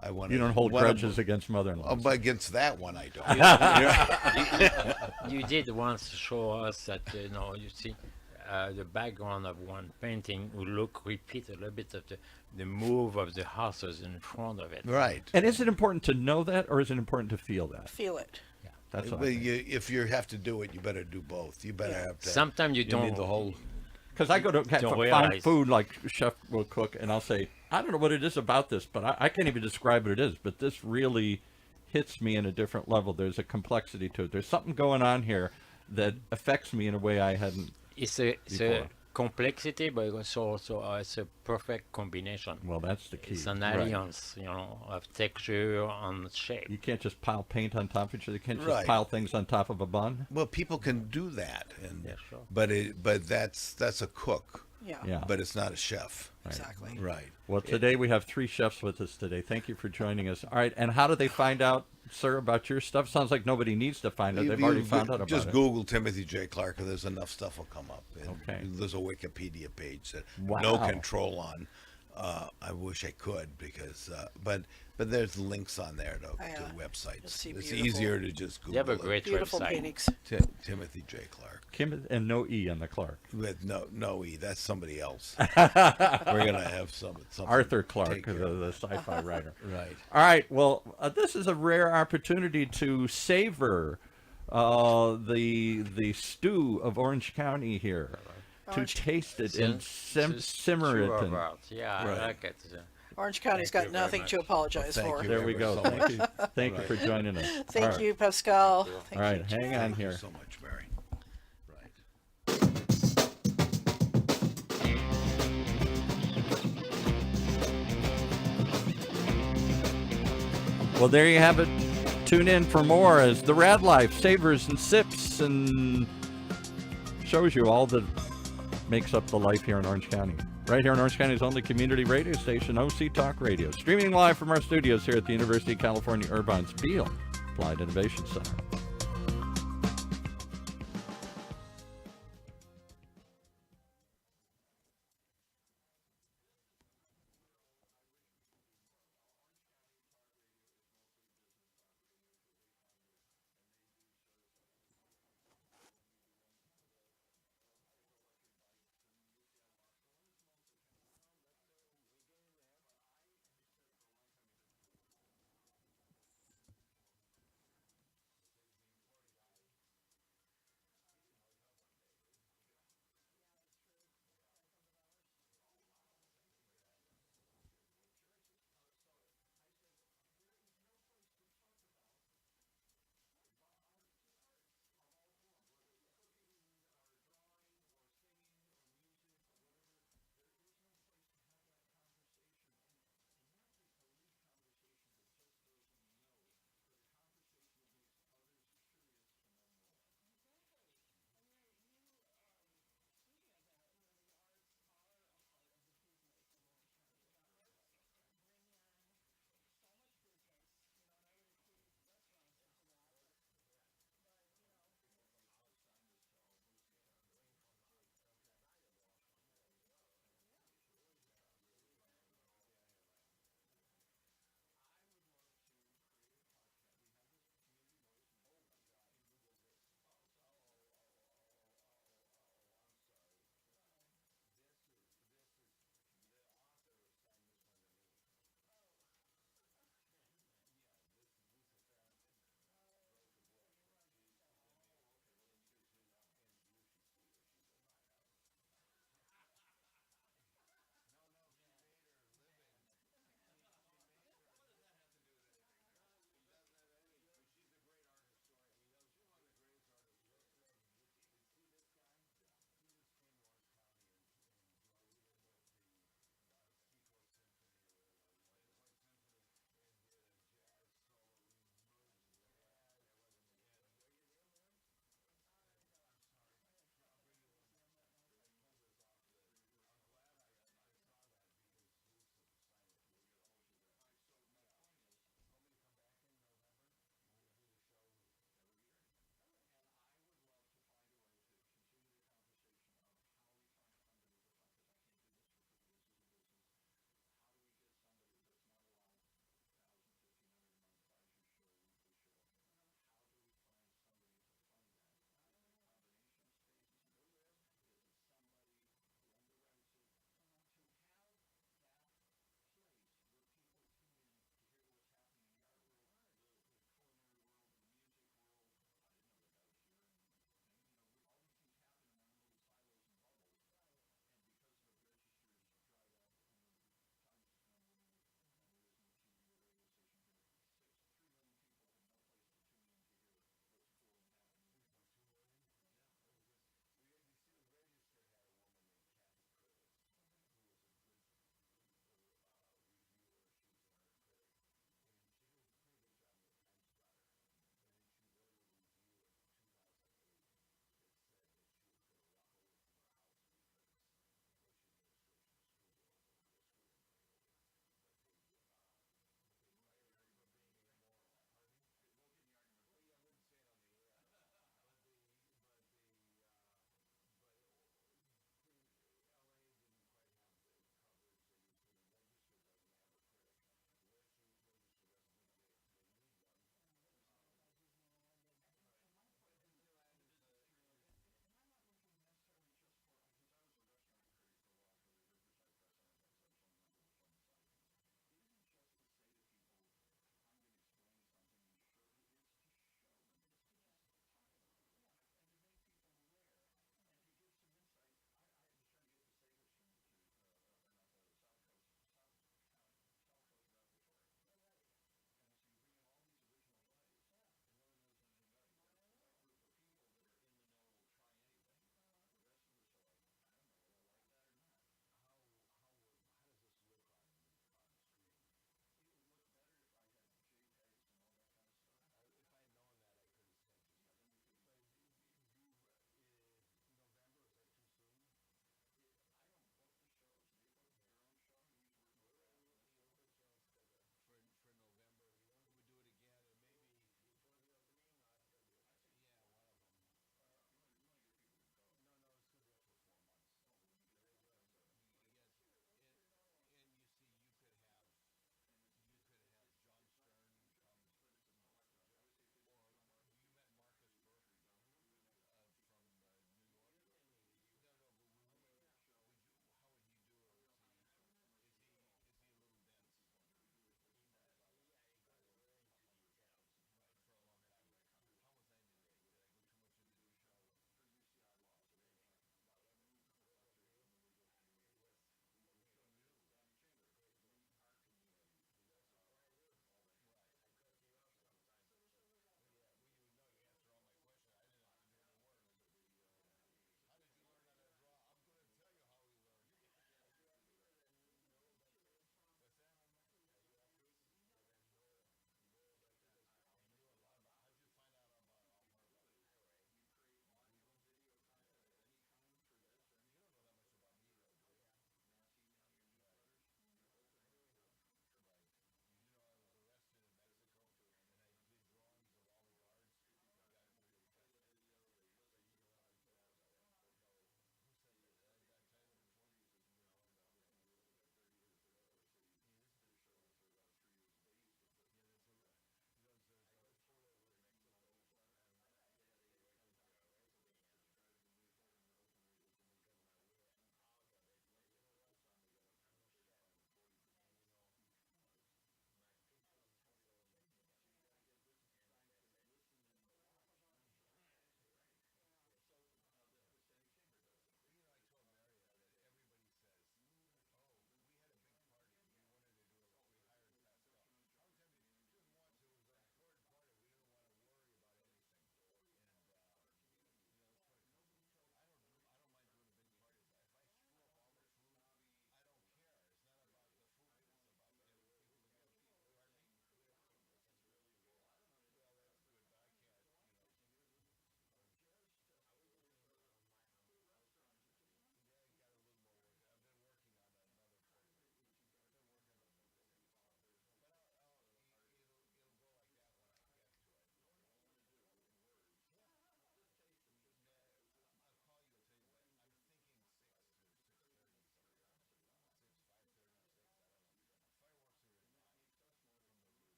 D: I want.
A: You don't hold grudges against mother-in-law.
D: Oh, but against that one, I don't.
B: You did once show us that you see the background of one painting will repeat a little bit of the move of the horses in front of it.
D: Right.
A: And is it important to know that, or is it important to feel that?
C: Feel it.
A: That's what
D: But
A: I think.
D: if you have to do it, you better do both. You better have to.
B: Sometimes you don't
D: need the whole.
A: Because I go to
B: Don't
A: find
B: realize.
A: food like chef will cook, and I'll say, I don't know what it is about this, but I can't even describe what it is. But this really hits me in a different level. There's a complexity to it. There's something going on here that affects me in a way I hadn't.
B: It's a
A: Before.
B: complexity, but it's also it's a perfect combination.
A: Well, that's the key.
B: It's an
A: Right.
B: alliance, of texture and shape.
A: You can't just pile paint on top of each other. You can't just
D: Right.
A: pile things on top of a bun.
D: Well, people can do that, and
B: Yeah, sure.
D: but that's a cook,
C: Yeah.
A: Yeah.
D: but it's not a chef.
C: Exactly.
D: Right.
A: Well, today we have 3 chefs with us today. Thank you for joining us. All right, and how do they find out, sir, about your stuff? Sounds like nobody needs to find out. They've already found out about
D: Just
A: it.
D: Google Timothy J. Clark, and there's enough stuff will come up. And
A: Okay.
D: There's a Wikipedia page that
A: Wow.
D: no control on. I wish I could because, but there's links on there to
C: Yeah. You'll
D: websites.
C: see
D: It's
C: beautiful-
D: easier to just Google
B: You have a
D: it.
B: great
C: Beautiful
B: website.
C: paintings.
D: Timothy J. Clark.
A: Kim and no E on the Clark.
D: With no E, that's somebody else. We're gonna have something.
A: Arthur Clarke,
D: take care
A: the
D: of.
A: sci-fi writer.
D: Right.
A: All right. Well, this is a rare opportunity to savor the stew of Orange County here.
C: Orange-
A: To taste it and simmer it. And,
B: Yeah,
D: Right.
B: I like it.
C: Orange County's
B: Thank
C: got
B: you very
C: nothing
B: much.
C: to apologize
D: Well, thank
C: for.
D: you.
A: there we
D: ever
A: go.
D: so
A: Thank
D: much.
A: you. Thank you
D: Right.
A: for joining us.
C: Thank
A: All right.
C: you, Pascal. Thank
A: All right.
C: you.
A: Hang on
D: Thank
A: here.
D: you so much, Mary. Right.
A: Well, there you have it. Tune in for more as the Raad Life savors and sips and shows you all that makes up the life here in Orange County. Right here in Orange County's only community radio station, OC Talk Radio. Streaming live from our studios here at the University of California, Irvine's Beale Applied Innovation Center.